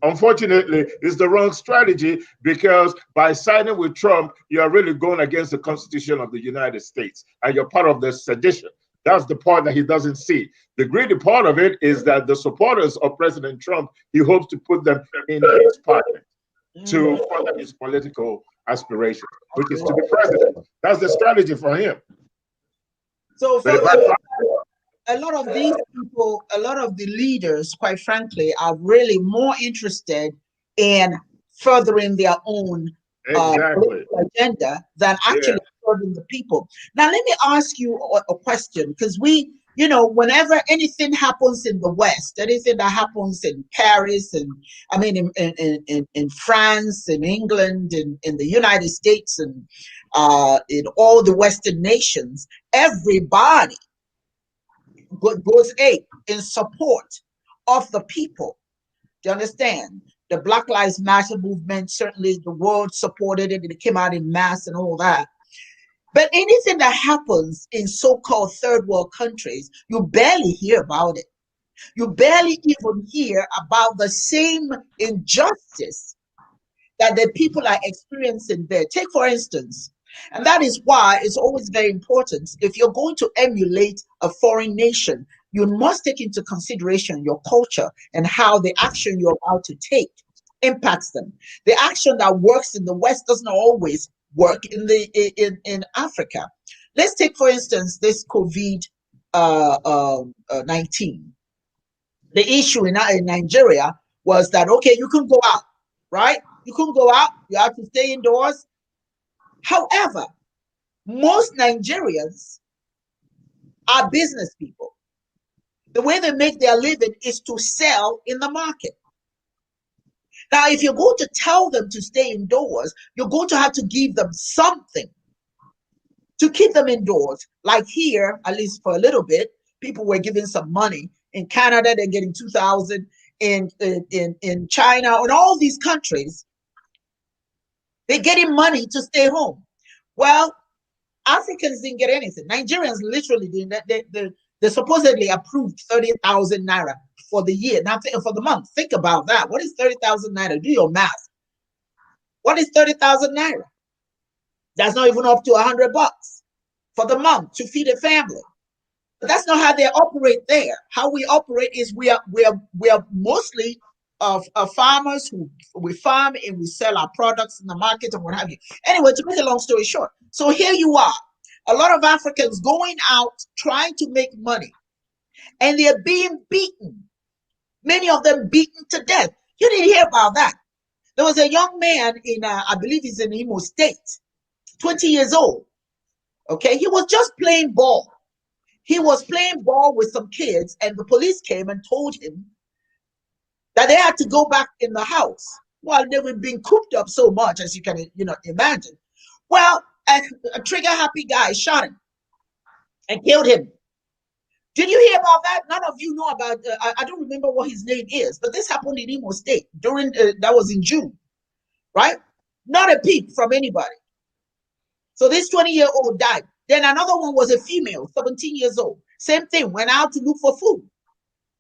Unfortunately, it's the wrong strategy, because by signing with Trump, you are really going against the Constitution of the United States, and you're part of the sedition. That's the part that he doesn't see. The greedy part of it is that the supporters of President Trump, he hopes to put them in his party to further his political aspirations, which is to be president. That's the strategy for him. So But a lot of these people, a lot of the leaders, quite frankly, are really more interested in furthering their own political agenda than actually serving the people. Now, let me ask you a question, because we, you know, whenever anything happens in the West, anything that happens in Paris, and I mean in France, in England, in the United States, and in all the Western nations, everybody goes ape in support of the people. Do you understand? The Black Lives Matter movement, certainly the world supported it, and it came out in mass and all that. But anything that happens in so-called third world countries, you barely hear about it. You barely even hear about the same injustice that the people are experiencing there. Take, for instance, and that is why it's always very important, if you're going to emulate a foreign nation, you must take into consideration your culture and how the action you're about to take impacts them. The action that works in the West doesn't always work in Africa. Let's take, for instance, this COVID-19. The issue in Nigeria was that, okay, you couldn't go out, right? You couldn't go out. You have to stay indoors. However, most Nigerians are business people. The way they make their living is to sell in the market. Now, if you're going to tell them to stay indoors, you're going to have to give them something to keep them indoors. Like here, at least for a little bit, people were giving some money. In Canada, they're getting 2,000. In China, and all these countries, they're getting money to stay home. Well, Africans didn't get anything. Nigerians literally didn't. They supposedly approved 30,000 naira for the year, not for the month. Think about that. What is 30,000 naira? Do your math. What is 30,000 naira? That's not even up to $100 for the month to feed a family. But that's not how they operate there. How we operate is we are mostly farmers who we farm and we sell our products in the market and what have you. Anyway, to make a long story short, so here you are, a lot of Africans going out trying to make money, and they're being beaten. Many of them beaten to death. You didn't hear about that. There was a young man in, I believe he's in Imo State, 20 years old. Okay, he was just playing ball. He was playing ball with some kids, and the police came and told him that they had to go back in the house. Well, they were being cooped up so much, as you can, imagine. Well, a trigger-happy guy shot him and killed him. Did you hear about that? None of you know about. I don't remember what his name is, but this happened in Imo State during that was in June, right? Not a peep from anybody. So this 20-year-old died. Then another one was a female, 17 years old. Same thing, went out to look for food.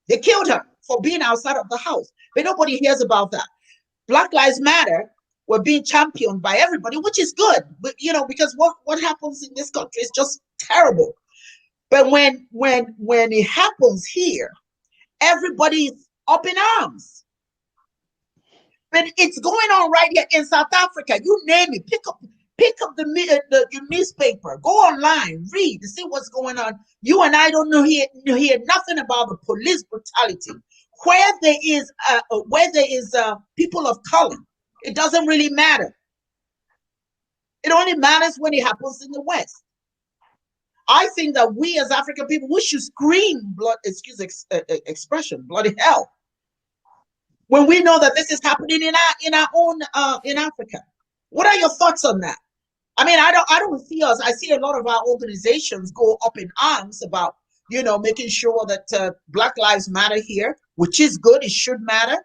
They killed her for being outside of the house. But nobody hears about that. Black Lives Matter were being championed by everybody, which is good. But, because what happens in this country is just terrible. But when it happens here, everybody's up in arms. But it's going on right here in South Africa. You name it. Pick up your newspaper, go online, read, see what's going on. You and I don't hear nothing about the police brutality. Where there is people of color, it doesn't really matter. It only matters when it happens in the West. I think that we as African people, we should scream bloody hell, when we know that this is happening in our own in Africa. What are your thoughts on that? I mean, I don't see us. I see a lot of our organizations go up in arms about, making sure that Black Lives Matter here, which is good. It should matter.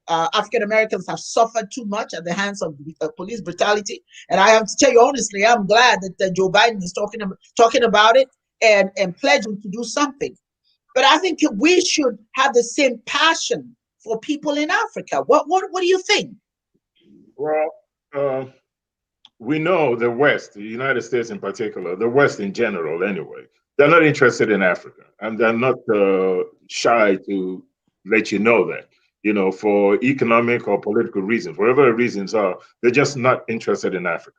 African Americans have suffered too much at the hands of police brutality, and I have to tell you honestly, I'm glad that Joe Biden is talking about it and pledging to do something. But I think we should have the same passion for people in Africa? What do you think? Well, we know the West, the United States in particular, the West in general anyway, they're not interested in Africa, and they're not shy to let you know that, for economic or political reasons, whatever the reasons are, they're just not interested in Africa.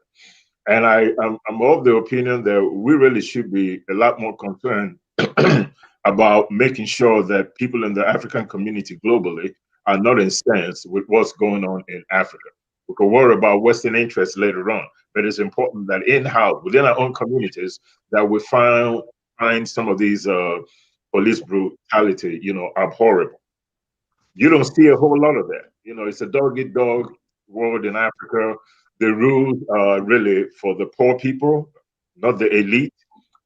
And I'm of the opinion that we really should be a lot more concerned about making sure that people in the African community globally are not incensed with what's going on in Africa. We can worry about Western interests later on, but it's important that in-house, within our own communities, that we find some of these police brutality, abhorrible. You don't see a whole lot of that. It's a dog-eat-dog world in Africa. The rules are really for the poor people, not the elite.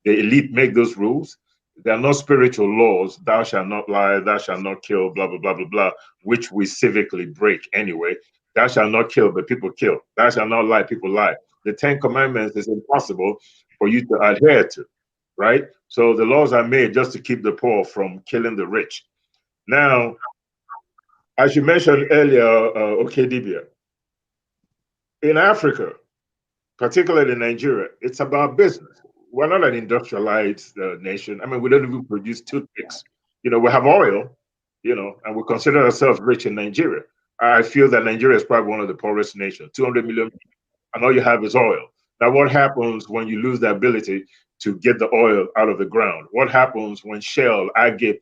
The elite make those rules. There are no spiritual laws. Thou shalt not lie, thou shalt not kill, blah, blah, blah, blah, blah, which we civically break anyway. Thou shalt not kill, but people kill. Thou shalt not lie, people lie. The 10 Commandments is impossible for you to adhere to, right? So the laws are made just to keep the poor from killing the rich. Now, as you mentioned earlier, Okedibia, in Africa, particularly in Nigeria, it's about business. We're not an industrialized nation. I mean, we don't even produce toothpicks. We have oil, and we consider ourselves rich in Nigeria. I feel that Nigeria is probably one of the poorest nations, 200 million people, and all you have is oil. Now, what happens when you lose the ability to get the oil out of the ground? What happens when Shell, Agip,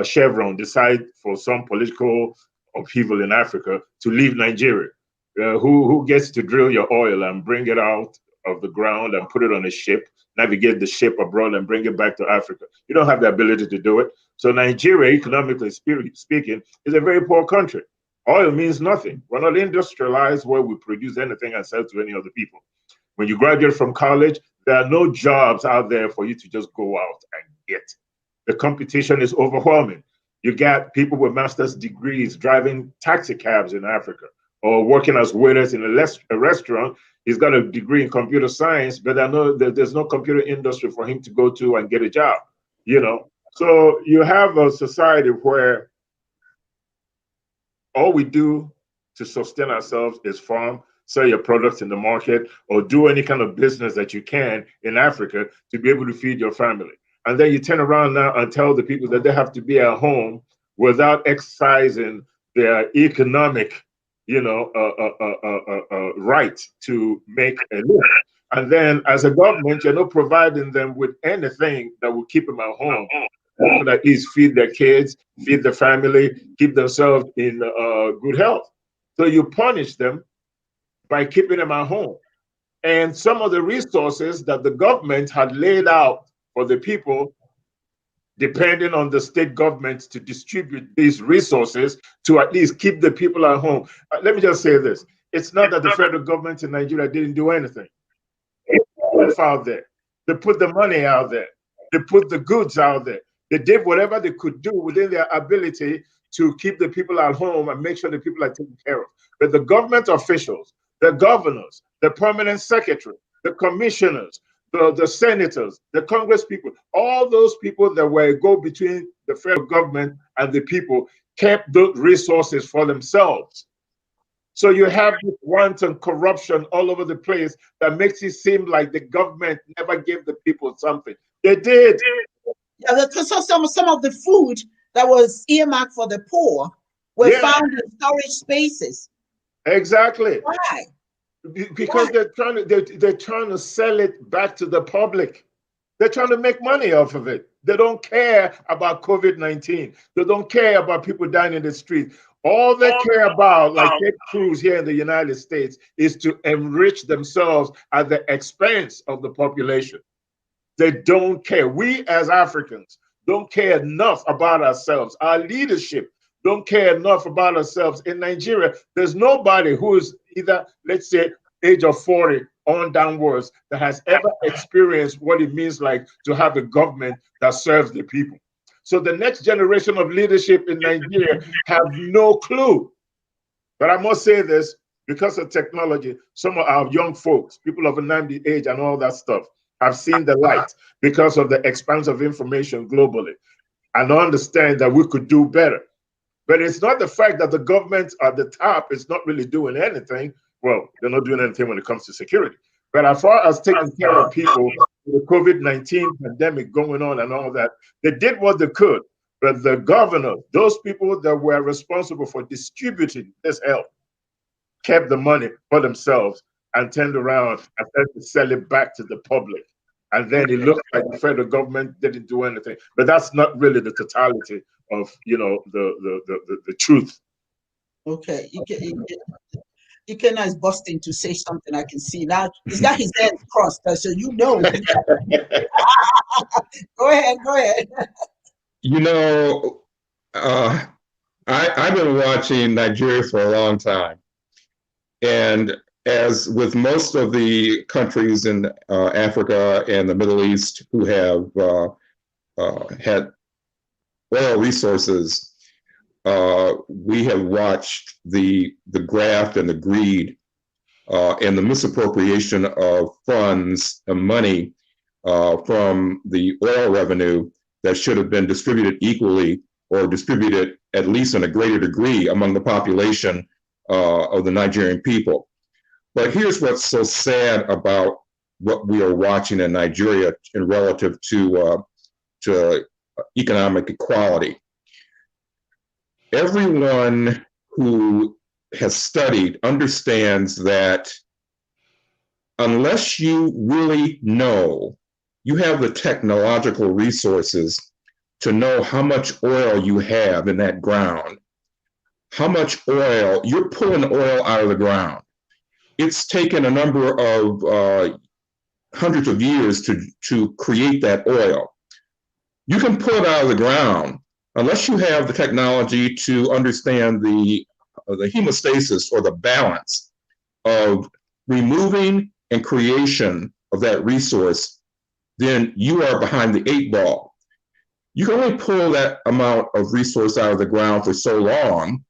Chevron decide for some political upheaval in Africa to leave Nigeria? Who gets to drill your oil and bring it out of the ground and put it on a ship, navigate the ship abroad and bring it back to Africa? You don't have the ability to do it. So Nigeria, economically speaking, is a very poor country. Oil means nothing. We're not industrialized where we produce anything and sell to any other people. When you graduate from college, there are no jobs out there for you to just go out and get. The competition is overwhelming. You got people with master's degrees driving taxi cabs in Africa, or working as waiters in a restaurant. He's got a degree in computer science, but there's no computer industry for him to go to and get a job, So you have a society where all we do to sustain ourselves is farm, sell your products in the market, or do any kind of business that you can in Africa to be able to feed your family. And then you turn around now and tell the people that they have to be at home without exercising their economic right to make a living. And then as a government, you're not providing them with anything that will keep them at home, that at least feed their kids, feed their family, keep themselves in good health. So you punish them by keeping them at home. And some of the resources that the government had laid out for the people, depending on the state governments to distribute these resources to at least keep the people at home. Let me just say this. It's not that the federal government in Nigeria didn't do anything. They put out there. They put the money out there. They put the goods out there. They did whatever they could do within their ability to keep the people at home and make sure the people are taken care of. But the government officials, the governors, the permanent secretary, the commissioners, the senators, the Congress people, all those people that were go between the federal government and the people kept those resources for themselves. So you have this wanton corruption all over the place that makes it seem like the government never gave the people something. They did. Yeah, so some of the food that was earmarked for the poor were found in storage spaces. Exactly. Why? Because they're trying to sell it back to the public. They're trying to make money off of it. They don't care about COVID-19. They don't care about people dying in the street. All they care about, like Ted Cruz here in the United States, is to enrich themselves at the expense of the population. They don't care. We as Africans don't care enough about ourselves. Our leadership don't care enough about ourselves. In Nigeria, there's nobody who is either, let's say, age of 40 on downwards that has ever experienced what it means like to have a government that serves the people. So the next generation of leadership in Nigeria have no clue. But I must say this, because of technology, some of our young folks, people of a 90 age and all that stuff, have seen the light because of the expanse of information globally and understand that we could do better. But it's not the fact that the government at the top is not really doing anything. Well, they're not doing anything when it comes to security. But as far as taking care of people, the COVID-19 pandemic going on and all that, they did what they could. But the governor, those people that were responsible for distributing this help, kept the money for themselves and turned around and tried to sell it back to the public. And then it looked like the federal government didn't do anything. But that's not really the totality of, you know, the truth. Okay, Ikenna is busting to say something. I can see now. He's got his hands crossed, so you know. Go ahead. You know, I've been watching Nigeria for a long time. And as with most of the countries in Africa and the Middle East who have had oil resources, we have watched the graft and the greed and the misappropriation of funds and money from the oil revenue that should have been distributed equally or distributed at least in a greater degree among the population of the Nigerian people. But here's what's so sad about what we are watching in Nigeria in relative to economic equality. Everyone who has studied understands that unless you really know, you have the technological resources to know how much oil you have in that ground, how much oil, you're pulling oil out of the ground. It's taken a number of hundreds of years to create that oil. You can pull it out of the ground unless you have the technology to understand the hemostasis or the balance of removing and creation of that resource, then you are behind the 8 ball. You can only pull that amount of resource out of the ground for so long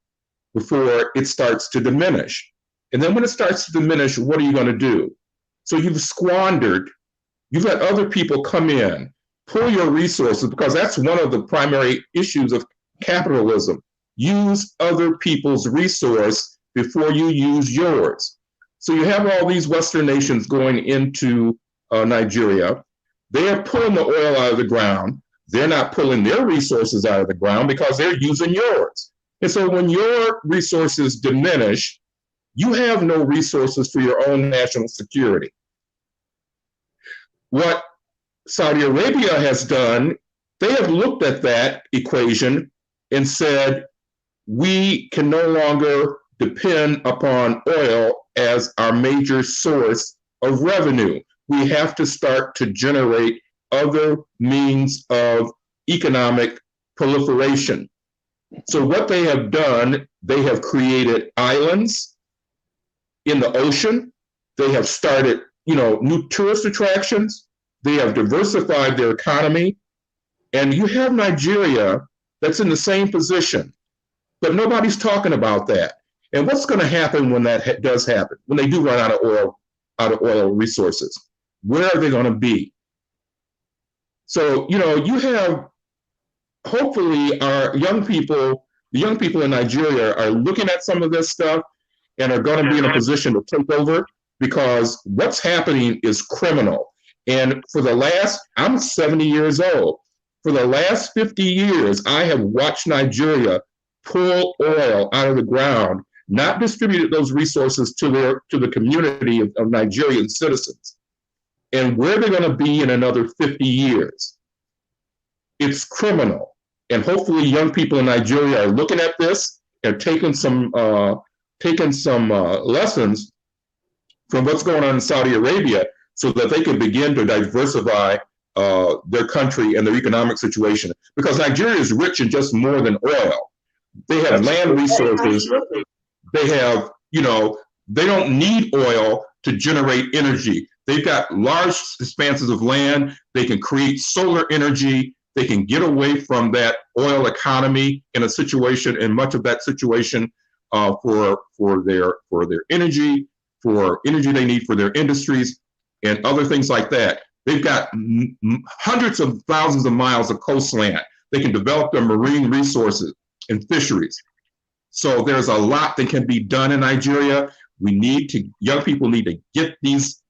before it starts to diminish. And then when it starts to diminish, what are you going to do? So you've squandered, you've let other people come in, pull your resources, because that's one of the primary issues of capitalism. Use other people's resource before you use yours. So you have all these Western nations going into Nigeria. They are pulling the oil out of the ground. They're not pulling their resources out of the ground because they're using yours. And so when your resources diminish, you have no resources for your own national security. What Saudi Arabia has done, they have looked at that equation and said, we can no longer depend upon oil as our major source of revenue. We have to start to generate other means of economic proliferation. So what they have done, they have created islands in the ocean. They have started, new tourist attractions. They have diversified their economy. And you have Nigeria that's in the same position, but nobody's talking about that. And what's going to happen when that does happen, when they do run out of oil resources? Where are they going to be? So, you have, hopefully our young people, the young people in Nigeria are looking at some of this stuff and are going to be in a position to take over, because what's happening is criminal. And I'm 70 years old. For the last 50 years, I have watched Nigeria pull oil out of the ground, not distributed those resources to the community of Nigerian citizens. And where they're going to be in another 50 years, it's criminal. And hopefully young people in Nigeria are looking at this and taking some lessons from what's going on in Saudi Arabia, so that they can begin to diversify their country and their economic situation. Because Nigeria is rich in just more than oil. They have land resources. They have, they don't need oil to generate energy. They've got large expanses of land. They can create solar energy. They can get away from that oil economy in much of that situation for their energy, for energy they need for their industries and other things like that. They've got hundreds of thousands of miles of coastland. They can develop their marine resources and fisheries. So there's a lot that can be done in Nigeria. Young people need to get these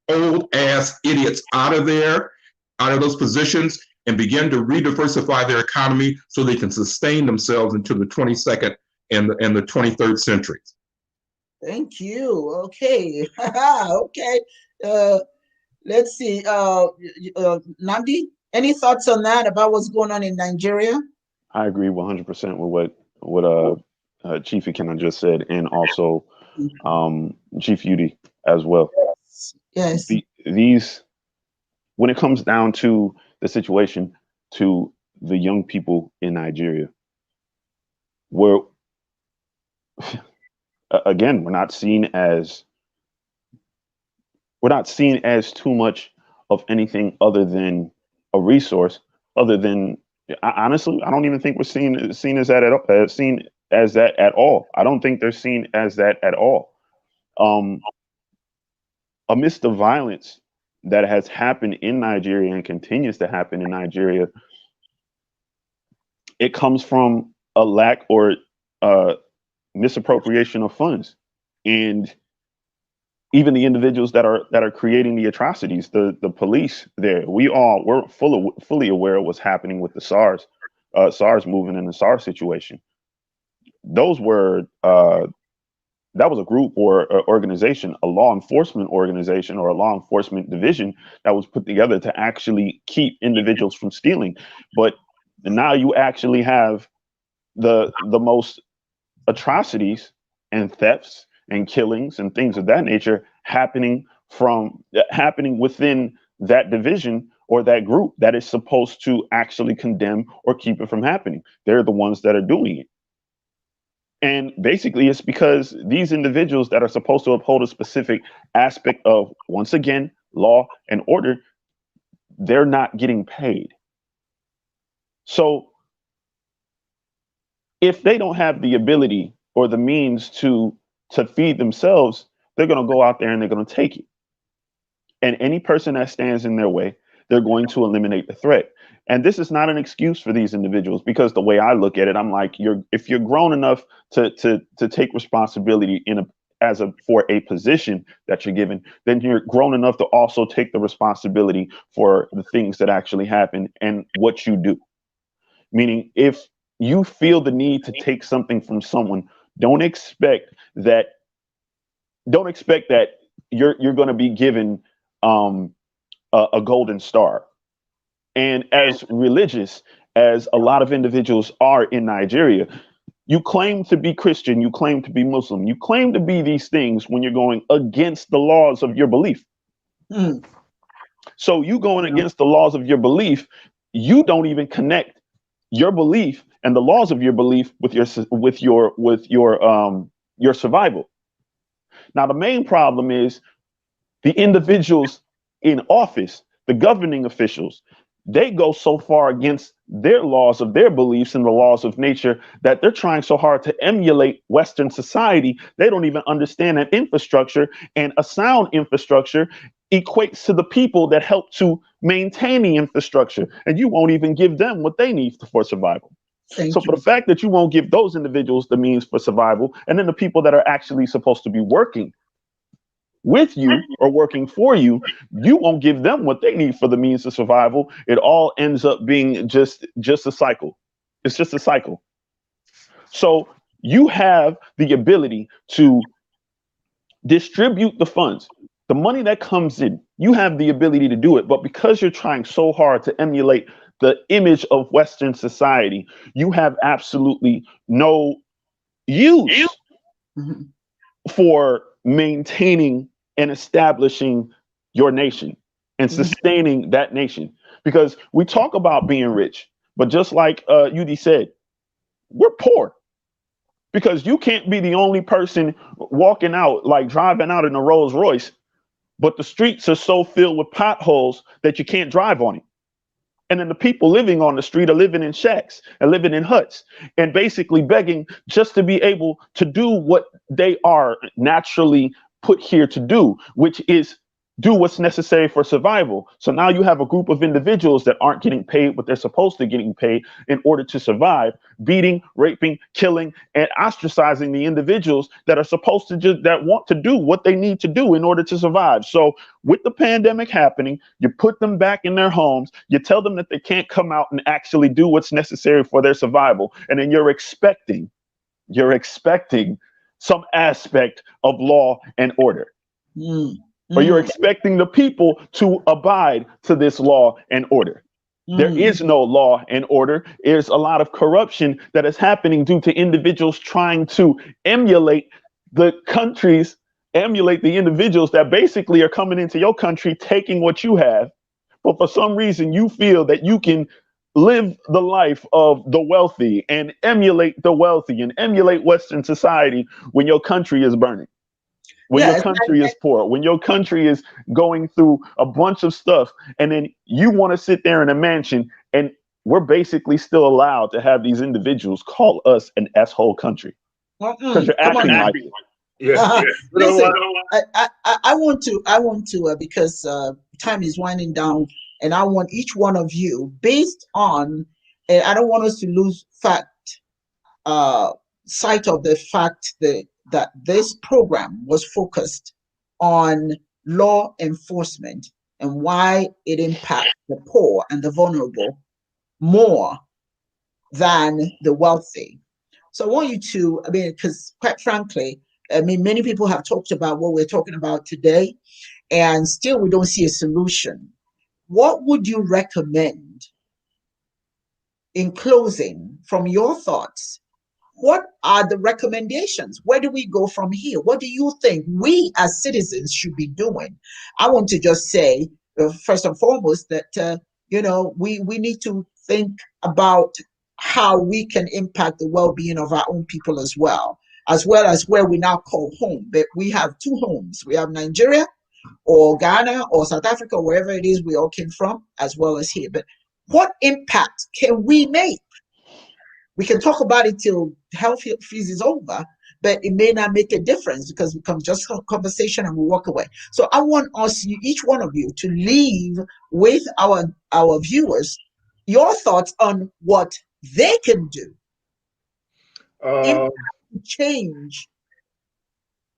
old ass idiots out of there, out of those positions, and begin to rediversify their economy so they can sustain themselves into the 22nd and the 23rd centuries. Thank you. Okay. Okay. Let's see. Nandi, any thoughts on that about what's going on in Nigeria? I agree 100% with what Chief Ikenna just said, and also Chief Udi as well. Yes. These, when it comes down to the situation to the young people in Nigeria, we're again, we're not seen as too much of anything other than a resource. Other than, honestly, I don't even think we're seen as that at all. I don't think they're seen as that at all. Amidst the violence that has happened in Nigeria and continues to happen in Nigeria, it comes from a lack or misappropriation of funds, and even the individuals that are creating the atrocities, the police there. We're fully aware of what's happening with the SARS movement and the SARS situation. Those were that was a group or organization, a law enforcement organization or a law enforcement division that was put together to actually keep individuals from stealing. But now you actually have the most atrocities and thefts and killings and things of that nature happening within that division or that group that is supposed to actually condemn or keep it from happening. They're the ones that are doing it. And basically, it's because these individuals that are supposed to uphold a specific aspect of, once again, law and order, they're not getting paid. So if they don't have the ability or the means to feed themselves, they're going to go out there and they're going to take it. And any person that stands in their way, they're going to eliminate the threat. And this is not an excuse for these individuals, because the way I look at it, I'm like, if you're grown enough to take responsibility for a position that you're given, then you're grown enough to also take the responsibility for the things that actually happen and what you do. Meaning, if you feel the need to take something from someone, don't expect that you're going to be given a golden star. And as religious as a lot of individuals are in Nigeria, you claim to be Christian, you claim to be Muslim, you claim to be these things when you're going against the laws of your belief. So you going against the laws of your belief, you don't even connect your belief and the laws of your belief with your survival. Now, the main problem is the individuals in office, the governing officials. They go so far against their laws of their beliefs and the laws of nature that they're trying so hard to emulate Western society. They don't even understand that infrastructure, and a sound infrastructure equates to the people that help to maintain the infrastructure. And you won't even give them what they need for survival. For the fact that you won't give those individuals the means for survival, and then the people that are actually supposed to be working with you or working for you, you won't give them what they need for the means of survival. It all ends up being just a cycle. It's just a cycle. So you have the ability to distribute the funds, the money that comes in. You have the ability to do it, but because you're trying so hard to emulate the image of Western society, you have absolutely no use for maintaining and establishing your nation and sustaining that nation. Because we talk about being rich, but just like Udi said, we're poor. Because you can't be the only person walking out, like driving out in a Rolls Royce, but the streets are so filled with potholes that you can't drive on it. And then the people living on the street are living in shacks and living in huts and basically begging just to be able to do what they are naturally put here to do, which is do what's necessary for survival. So now you have a group of individuals that aren't getting paid what they're supposed to getting paid in order to survive, beating, raping, killing, and ostracizing the individuals that are supposed to that want to do what they need to do in order to survive. So with the pandemic happening, you put them back in their homes, you tell them that they can't come out and actually do what's necessary for their survival. And then you're expecting some aspect of law and order. Or you're expecting the people to abide to this law and order. There is no law and order. There's a lot of corruption that is happening due to individuals trying to emulate the individuals that basically are coming into your country, taking what you have. But for some reason, you feel that you can live the life of the wealthy and emulate the wealthy and emulate Western society when your country is burning. When your country is poor, when your country is going through a bunch of stuff, and then you want to sit there in a mansion, and we're basically still allowed to have these individuals call us an S-hole country because you're acting like it. Yeah. Listen, I want to because time is winding down, and I want each one of you, based on, and I don't want us to lose sight of the fact that this program was focused on law enforcement and why it impacts the poor and the vulnerable more than the wealthy. So I want you to, because quite frankly, many people have talked about what we're talking about today, and still we don't see a solution. What would you recommend in closing from your thoughts? What are the recommendations? Where do we go from here? What do you think we as citizens should be doing? I want to just say, first and foremost, that, we need to think about how we can impact the well-being of our own people as well as where we now call home. But we have two homes. We have Nigeria or Ghana or South Africa, wherever it is we all came from, as well as here. But what impact can we make? We can talk about it till hell freezes over, but it may not make a difference because it becomes just a conversation and we walk away. So I want each one of you, to leave with our viewers your thoughts on what they can do to change,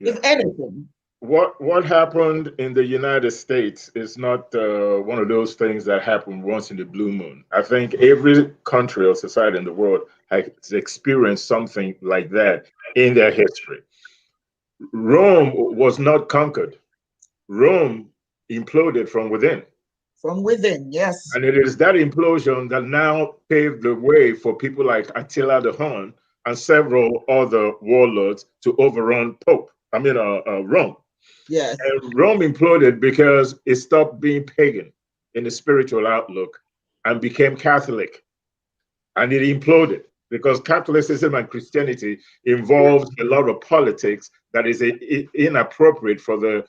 if anything. What happened in the United States is not one of those things that happen once in the blue moon. I think every country or society in the world has experienced something like that in their history. Rome was not conquered. Rome imploded from within. From within, yes. And it is that implosion that now paved the way for people like Attila the Hun and several other warlords to overrun Rome. Yes. And Rome imploded because it stopped being pagan in the spiritual outlook and became Catholic. And it imploded because Catholicism and Christianity involves a lot of politics that is inappropriate for the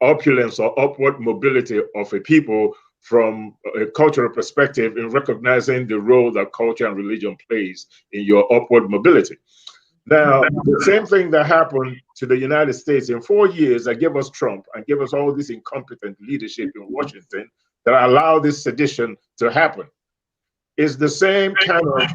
opulence or upward mobility of a people from a cultural perspective in recognizing the role that culture and religion plays in your upward mobility. Now, the same thing that happened to the United States in 4 years that gave us Trump and gave us all this incompetent leadership in Washington that allowed this sedition to happen is the same kind of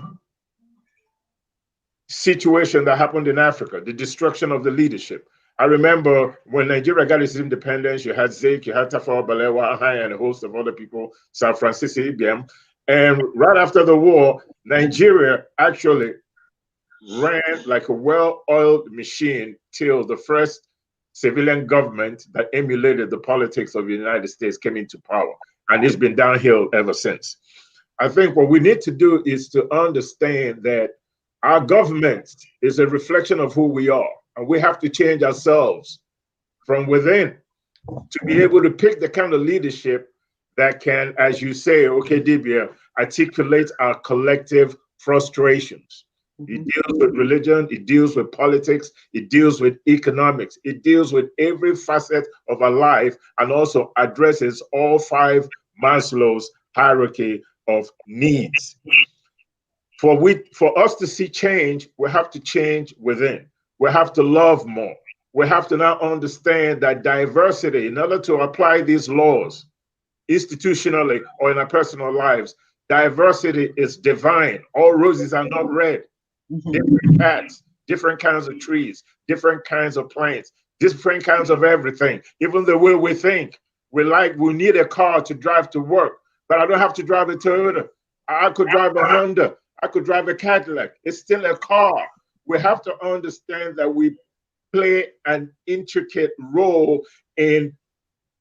situation that happened in Africa, the destruction of the leadership. I remember when Nigeria got its independence, you had Zik, you had Tafawa Balewa, and a host of other people, San Francisco IBM. And right after the war, Nigeria actually ran like a well-oiled machine till the first civilian government that emulated the politics of the United States came into power. And it's been downhill ever since. I think what we need to do is to understand that our government is a reflection of who we are. And we have to change ourselves from within to be able to pick the kind of leadership that can, as you say, okay, Dibia, articulate our collective frustrations. It deals with religion, it deals with politics, it deals with economics, it deals with every facet of our life and also addresses all 5 Maslow's hierarchy of needs. For us to see change, we have to change within. We have to love more. we have to now understand that diversity, in order to apply these laws institutionally or in our personal lives, diversity is divine. All roses are not red. Different cats, different kinds of trees, different kinds of plants, different kinds of everything. Even the way we think, we need a car to drive to work, but I don't have to drive a Toyota. I could drive a Honda. I could drive a Cadillac. It's still a car. We have to understand that we play an intricate role in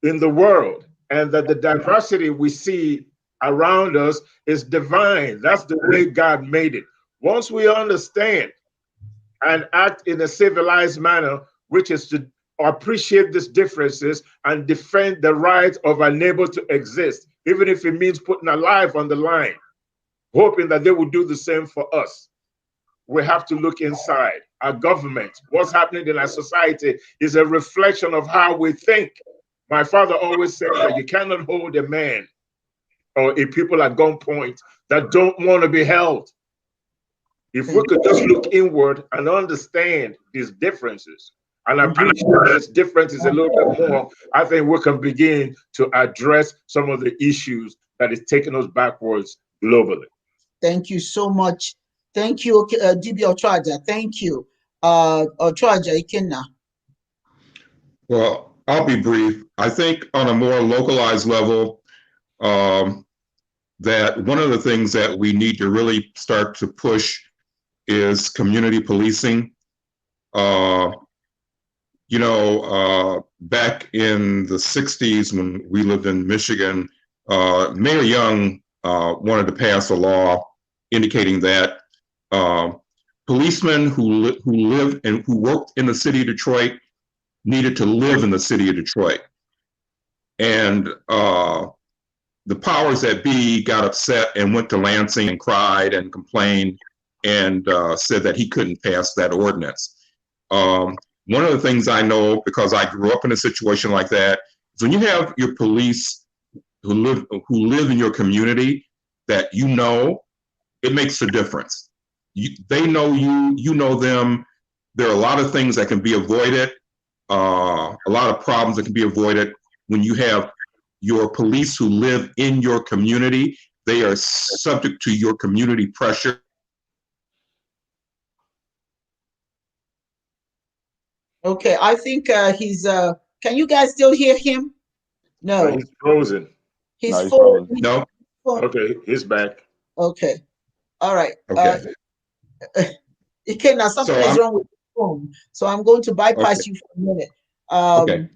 the world, and that the diversity we see around us is divine. That's the way God made it. Once we understand and act in a civilized manner, which is to appreciate these differences and defend the rights of our neighbor to exist, even if it means putting our life on the line, hoping that they will do the same for us. We have to look inside. Our government, what's happening in our society, is a reflection of how we think. My father always said that you cannot hold a man or a people at gunpoint that don't want to be held. If we could just look inward and understand these differences and appreciate these differences a little bit more, I think we can begin to address some of the issues that is taking us backwards globally. Thank you so much. Thank you, DB Otraja. Thank you, Otraja Ikenna. Well, I'll be brief. I think on a more localized level, that one of the things that we need to really start to push is community policing. Back in the 60s when we lived in Michigan, Mayor Young wanted to pass a law indicating that policemen who lived and who worked in the city of Detroit needed to live in the city of Detroit. And the powers that be got upset and went to Lansing and cried and complained and said that he couldn't pass that ordinance. One of the things I know, because I grew up in a situation like that, is when you have your police who live in your community that you know, it makes a difference. They know you, you know them. There are a lot of things that can be avoided, a lot of problems that can be avoided when you have your police who live in your community. They are subject to your community pressure. Okay, I think he's, can you guys still hear him? No. He's frozen. He's he's full. frozen. No? Okay, he's back. Okay. All right. Okay. Ikenna, something is wrong with the phone, so I'm going to bypass you for a minute. Okay.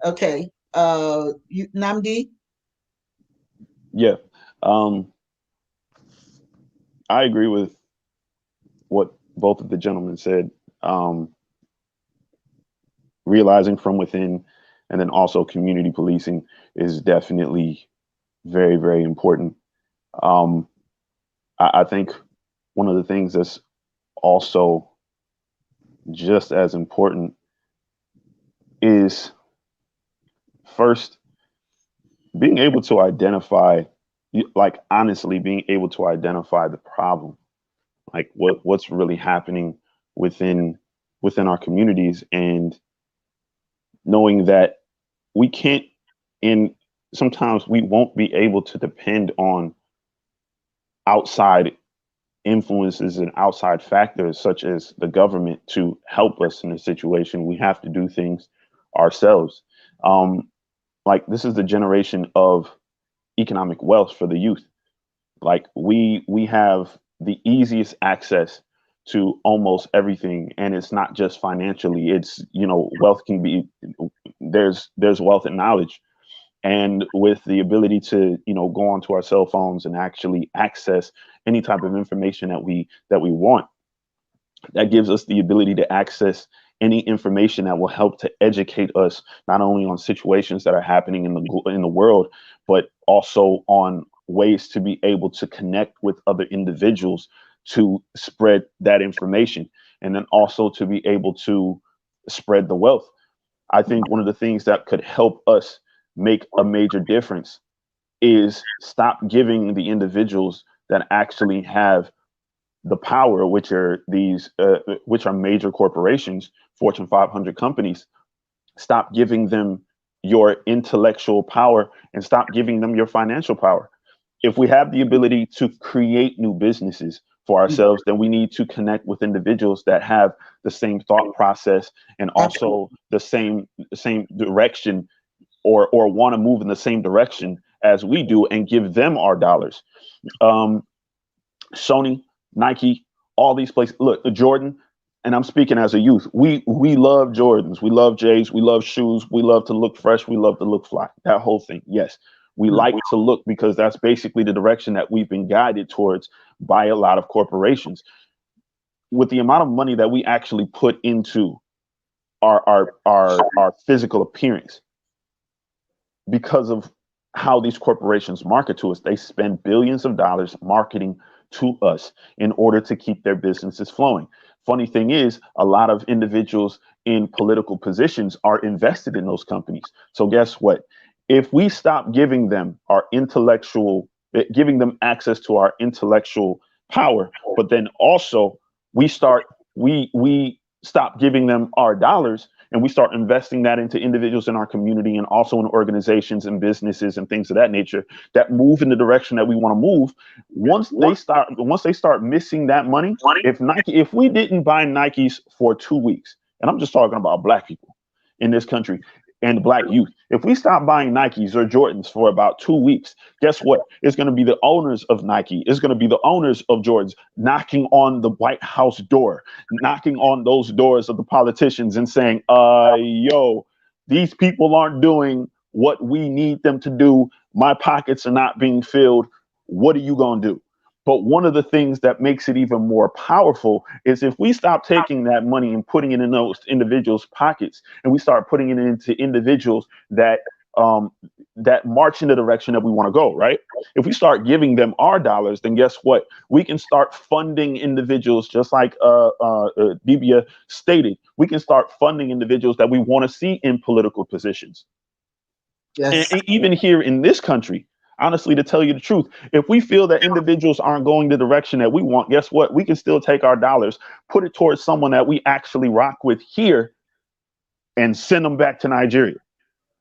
Okay. Namdi? Yeah. I agree with what both of the gentlemen said. Realizing from within and then also community policing is definitely very, very important. I think one of the things that's also just as important is first being able to identify, like honestly being able to identify the problem, like what's really happening within our communities, and knowing that we can't, and sometimes we won't be able to depend on outside influences and outside factors such as the government to help us in a situation. We have to do things ourselves. Like this is the generation of economic wealth for the youth. Like we have the easiest access to almost everything, and it's not just financially. It's, wealth can be, there's wealth and knowledge, and with the ability to go onto our cell phones and actually access any type of information that we want, that gives us the ability to access any information that will help to educate us not only on situations that are happening in the world, but also on ways to be able to connect with other individuals to spread that information, and then also to be able to spread the wealth. I think one of the things that could help us make a major difference is stop giving the individuals that actually have the power, which are major corporations, Fortune 500 companies. Stop giving them your intellectual power and stop giving them your financial power. If we have the ability to create new businesses for ourselves, then we need to connect with individuals that have the same thought process and also the same direction, or want to move in the same direction as we do, and give them our dollars. Sony, Nike, all these places. Look, Jordan, and I'm speaking as a youth. We love Jordans, we love J's, we love shoes, we love to look fresh, we love to look fly. That whole thing, yes. We like to look, because that's basically the direction that we've been guided towards by a lot of corporations. With the amount of money that we actually put into our physical appearance, because of how these corporations market to us, they spend billions of dollars marketing to us in order to keep their businesses flowing. Funny thing is, a lot of individuals in political positions are invested in those companies. So guess what? If we stop giving them giving them access to our intellectual power, but then also we stop giving them our dollars, and we start investing that into individuals in our community, and also in organizations and businesses and things of that nature that move in the direction that we want to move. Once they start missing that money, if we didn't buy Nikes for 2 weeks, and I'm just talking about Black people in this country and Black youth, if we stop buying Nikes or Jordans for about 2 weeks, guess what? It's going to be the owners of Nike, it's going to be the owners of Jordans knocking on the White House door, knocking on those doors of the politicians and saying, yo, these people aren't doing what we need them to do. My pockets are not being filled. What are you going to do? But one of the things that makes it even more powerful is if we stop taking that money and putting it in those individuals' pockets, and we start putting it into individuals that march in the direction that we want to go, right? If we start giving them our dollars, then guess what? We can start funding individuals, just like Dibia stated. We can start funding individuals that we want to see in political positions. Yes. And even here in this country, honestly, to tell you the truth, if we feel that individuals aren't going the direction that we want, guess what? We can still take our dollars, put it towards someone that we actually rock with here, and send them back to Nigeria,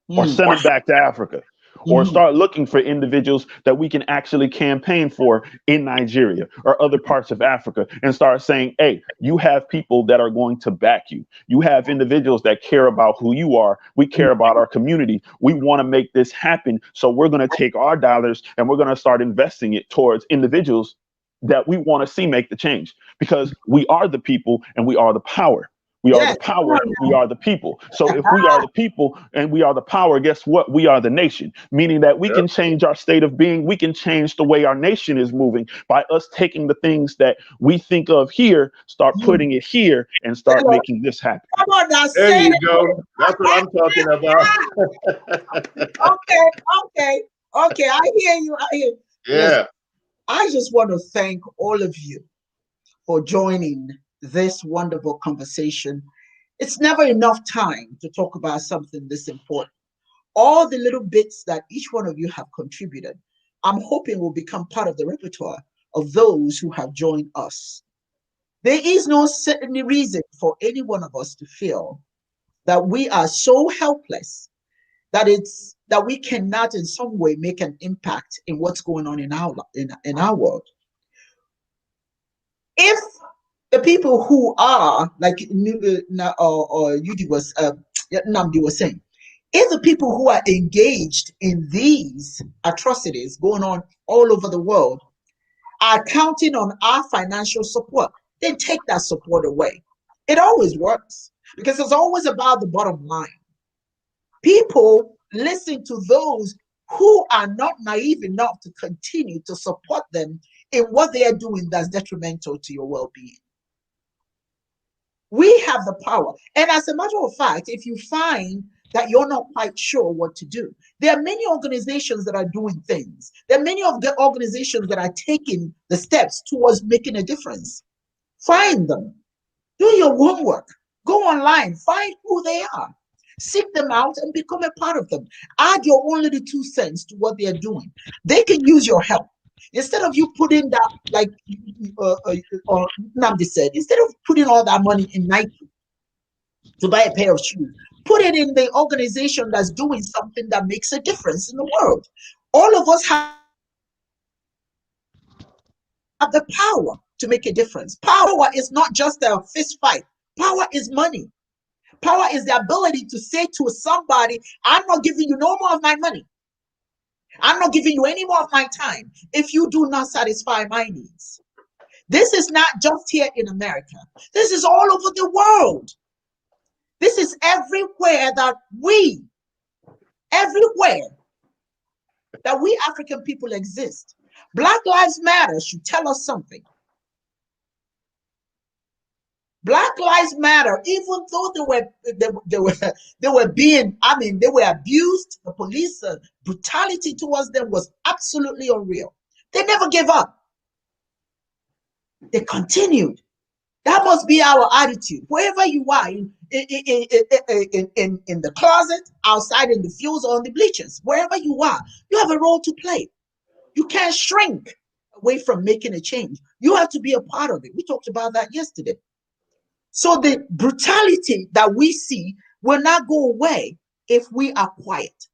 or send them back to Africa, or start looking for individuals that we can actually campaign for in Nigeria or other parts of Africa, and start saying, hey, you have people that are going to back you. You have individuals that care about who you are. We care about our community. We want to make this happen. So we're going to take our dollars and we're going to start investing it towards individuals that we want to see make the change, because we are the people and we are the power. We are the power. We are the people. So if we are the people and we are the power, guess what? We are the nation, meaning that we can change our state of being. We can change the way our nation is moving by us taking the things that we think of here, start putting it here, and start making this happen. Come on now, There you go. That's what I'm talking about. Okay. I hear you. Yeah. Listen, I just want to thank all of you for joining this wonderful conversation. It's never enough time to talk about something this important. All the little bits that each one of you have contributed, I'm hoping will become part of the repertoire of those who have joined us. There is no certain reason for any one of us to feel that we are so helpless that we cannot in some way make an impact in what's going on in our world. If the people who are, like Namdi was saying, if the people who are engaged in these atrocities going on all over the world are counting on our financial support, then take that support away. It always works, because it's always about the bottom line. People listen to those who are not naive enough to continue to support them in what they are doing that's detrimental to your well-being. We have the power. And as a matter of fact, if you find that you're not quite sure what to do, there are many organizations that are doing things. There are many of the organizations that are taking the steps towards making a difference. Find them. Do your homework. Go online. Find who they are. Seek them out and become a part of them. Add your own little 2 cents to what they are doing. They can use your help. Instead of you putting that, like Namdi said, instead of putting all that money in Nike, to buy a pair of shoes. Put it in the organization that's doing something that makes a difference in the world. All of us have the power to make a difference. Power is not just a fist fight. Power is money. Power is the ability to say to somebody, I'm not giving you no more of my money. I'm not giving you any more of my time if you do not satisfy my needs. This is not just here in America. This is all over the world. This is everywhere that we African people exist. Black Lives Matter should tell us something. Black Lives Matter, even though they were being, they were abused. The police brutality towards them was absolutely unreal. They never gave up. They continued. That must be our attitude. Wherever you are, in the closet, outside in the fields, or on the bleachers, wherever you are, you have a role to play. You can't shrink away from making a change. You have to be a part of it. We talked about that yesterday. So the brutality that we see will not go away if we are quiet,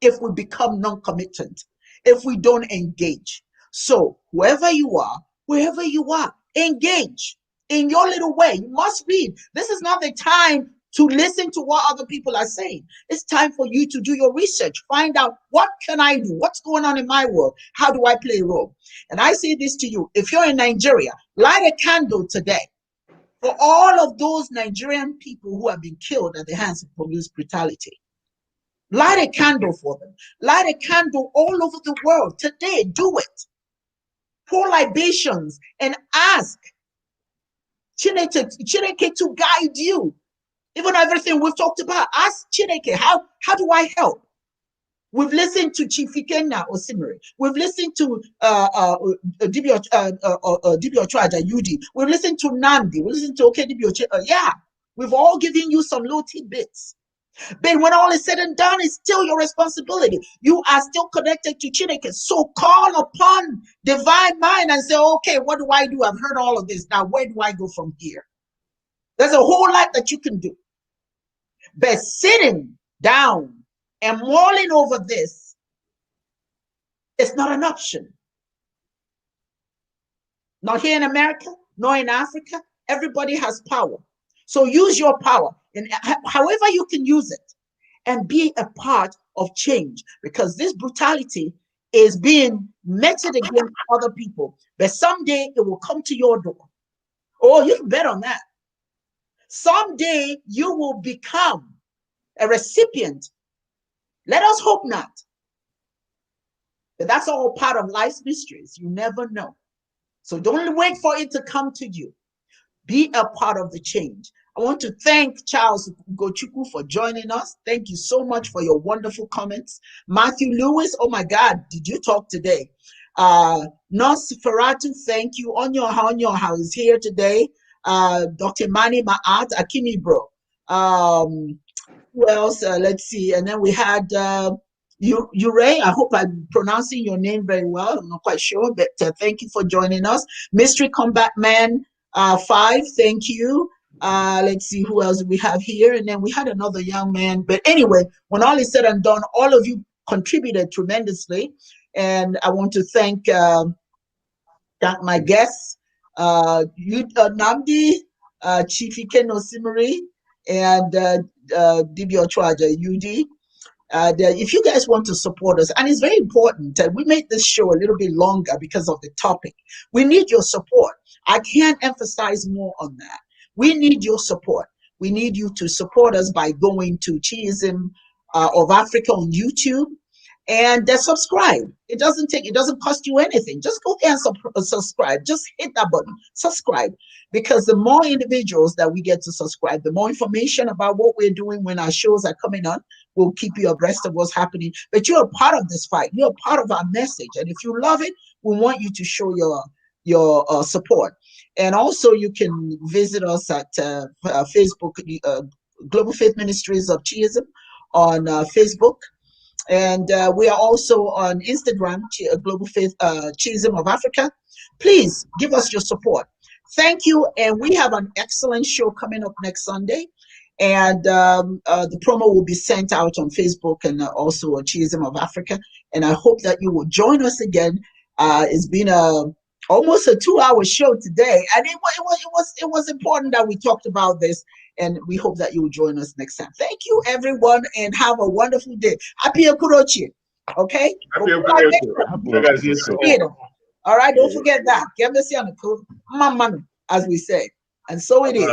if we become non-committant, if we don't engage. So whoever you are, wherever you are, engage in your little way. You must read. This is not the time to listen to what other people are saying. It's time for you to do your research. Find out, what can I do? What's going on in my world? How do I play a role? And I say this to you. If you're in Nigeria, light a candle today for all of those Nigerian people who have been killed at the hands of police brutality. Light a candle for them. Light a candle all over the world. Today, do it. Pour libations and ask Chineke to guide you. Even everything we've talked about, ask Chineke, how do I help? We've listened to Chief Ikenna Osimiri. We've listened to Dibio Ochoaja Yudi. We've listened to Nandi. We've listened to Dibio. Yeah, we've all given you some little tidbits. But when all is said and done, it's still your responsibility. You are still connected to Chineke. So call upon divine mind and say, okay, what do I do? I've heard all of this. Now, where do I go from here? There's a whole lot that you can do. But sitting down and mulling over this is not an option. Not here in America, nor in Africa. Everybody has power. So use your power, and however you can use it, and be a part of change, because this brutality is being meted against other people. But someday it will come to your door. Oh, you can bet on that. Someday you will become a recipient. Let us hope not. But that's all part of life's mysteries. You never know. So don't wait for it to come to you. Be a part of the change. I want to thank Charles Gochuku for joining us. Thank you so much for your wonderful comments. Matthew Lewis, oh my God, did you talk today? Nos Ferratu, thank you. Onyoha is here today. Dr. Mani Maat, Akimi Bro. Who else? Let's see. And then we had Uray. I hope I'm pronouncing your name very well. I'm not quite sure, but thank you for joining us. Mystery Combat Man 5, thank you. Let's see who else we have here. And then we had another young man. But anyway, when all is said and done, all of you contributed tremendously. And I want to thank my guests, Namdi, Chief Ikenna Osimiri, and Dibio Ochoaja UD. If you guys want to support us, and it's very important, we made this show a little bit longer because of the topic. We need your support. I can't emphasize more on that. We need your support. We need you to support us by going to Chiism of Africa on YouTube and subscribe. It doesn't cost you anything. Just go there and subscribe. Just hit that button, subscribe, because the more individuals that we get to subscribe, the more information about what we're doing when our shows are coming on, we'll keep you abreast of what's happening. But you're a part of this fight. You're a part of our message. And if you love it, we want you to show your support. And also you can visit us at Facebook, Global Faith Ministries of Chiism on Facebook. And we are also on Instagram, Global Faith Chiism of Africa. Please give us your support. Thank you. And we have an excellent show coming up next Sunday. And the promo will be sent out on Facebook and also on Chism of Africa. And I hope that you will join us again. It's been almost a 2-hour show today, and it was important that we talked about this. And we hope that you will join us next time. Thank you, everyone, and have a wonderful day. Happy Okurochi. Okay? Happy Okurochi. All right, don't forget that. As we say. And so it is.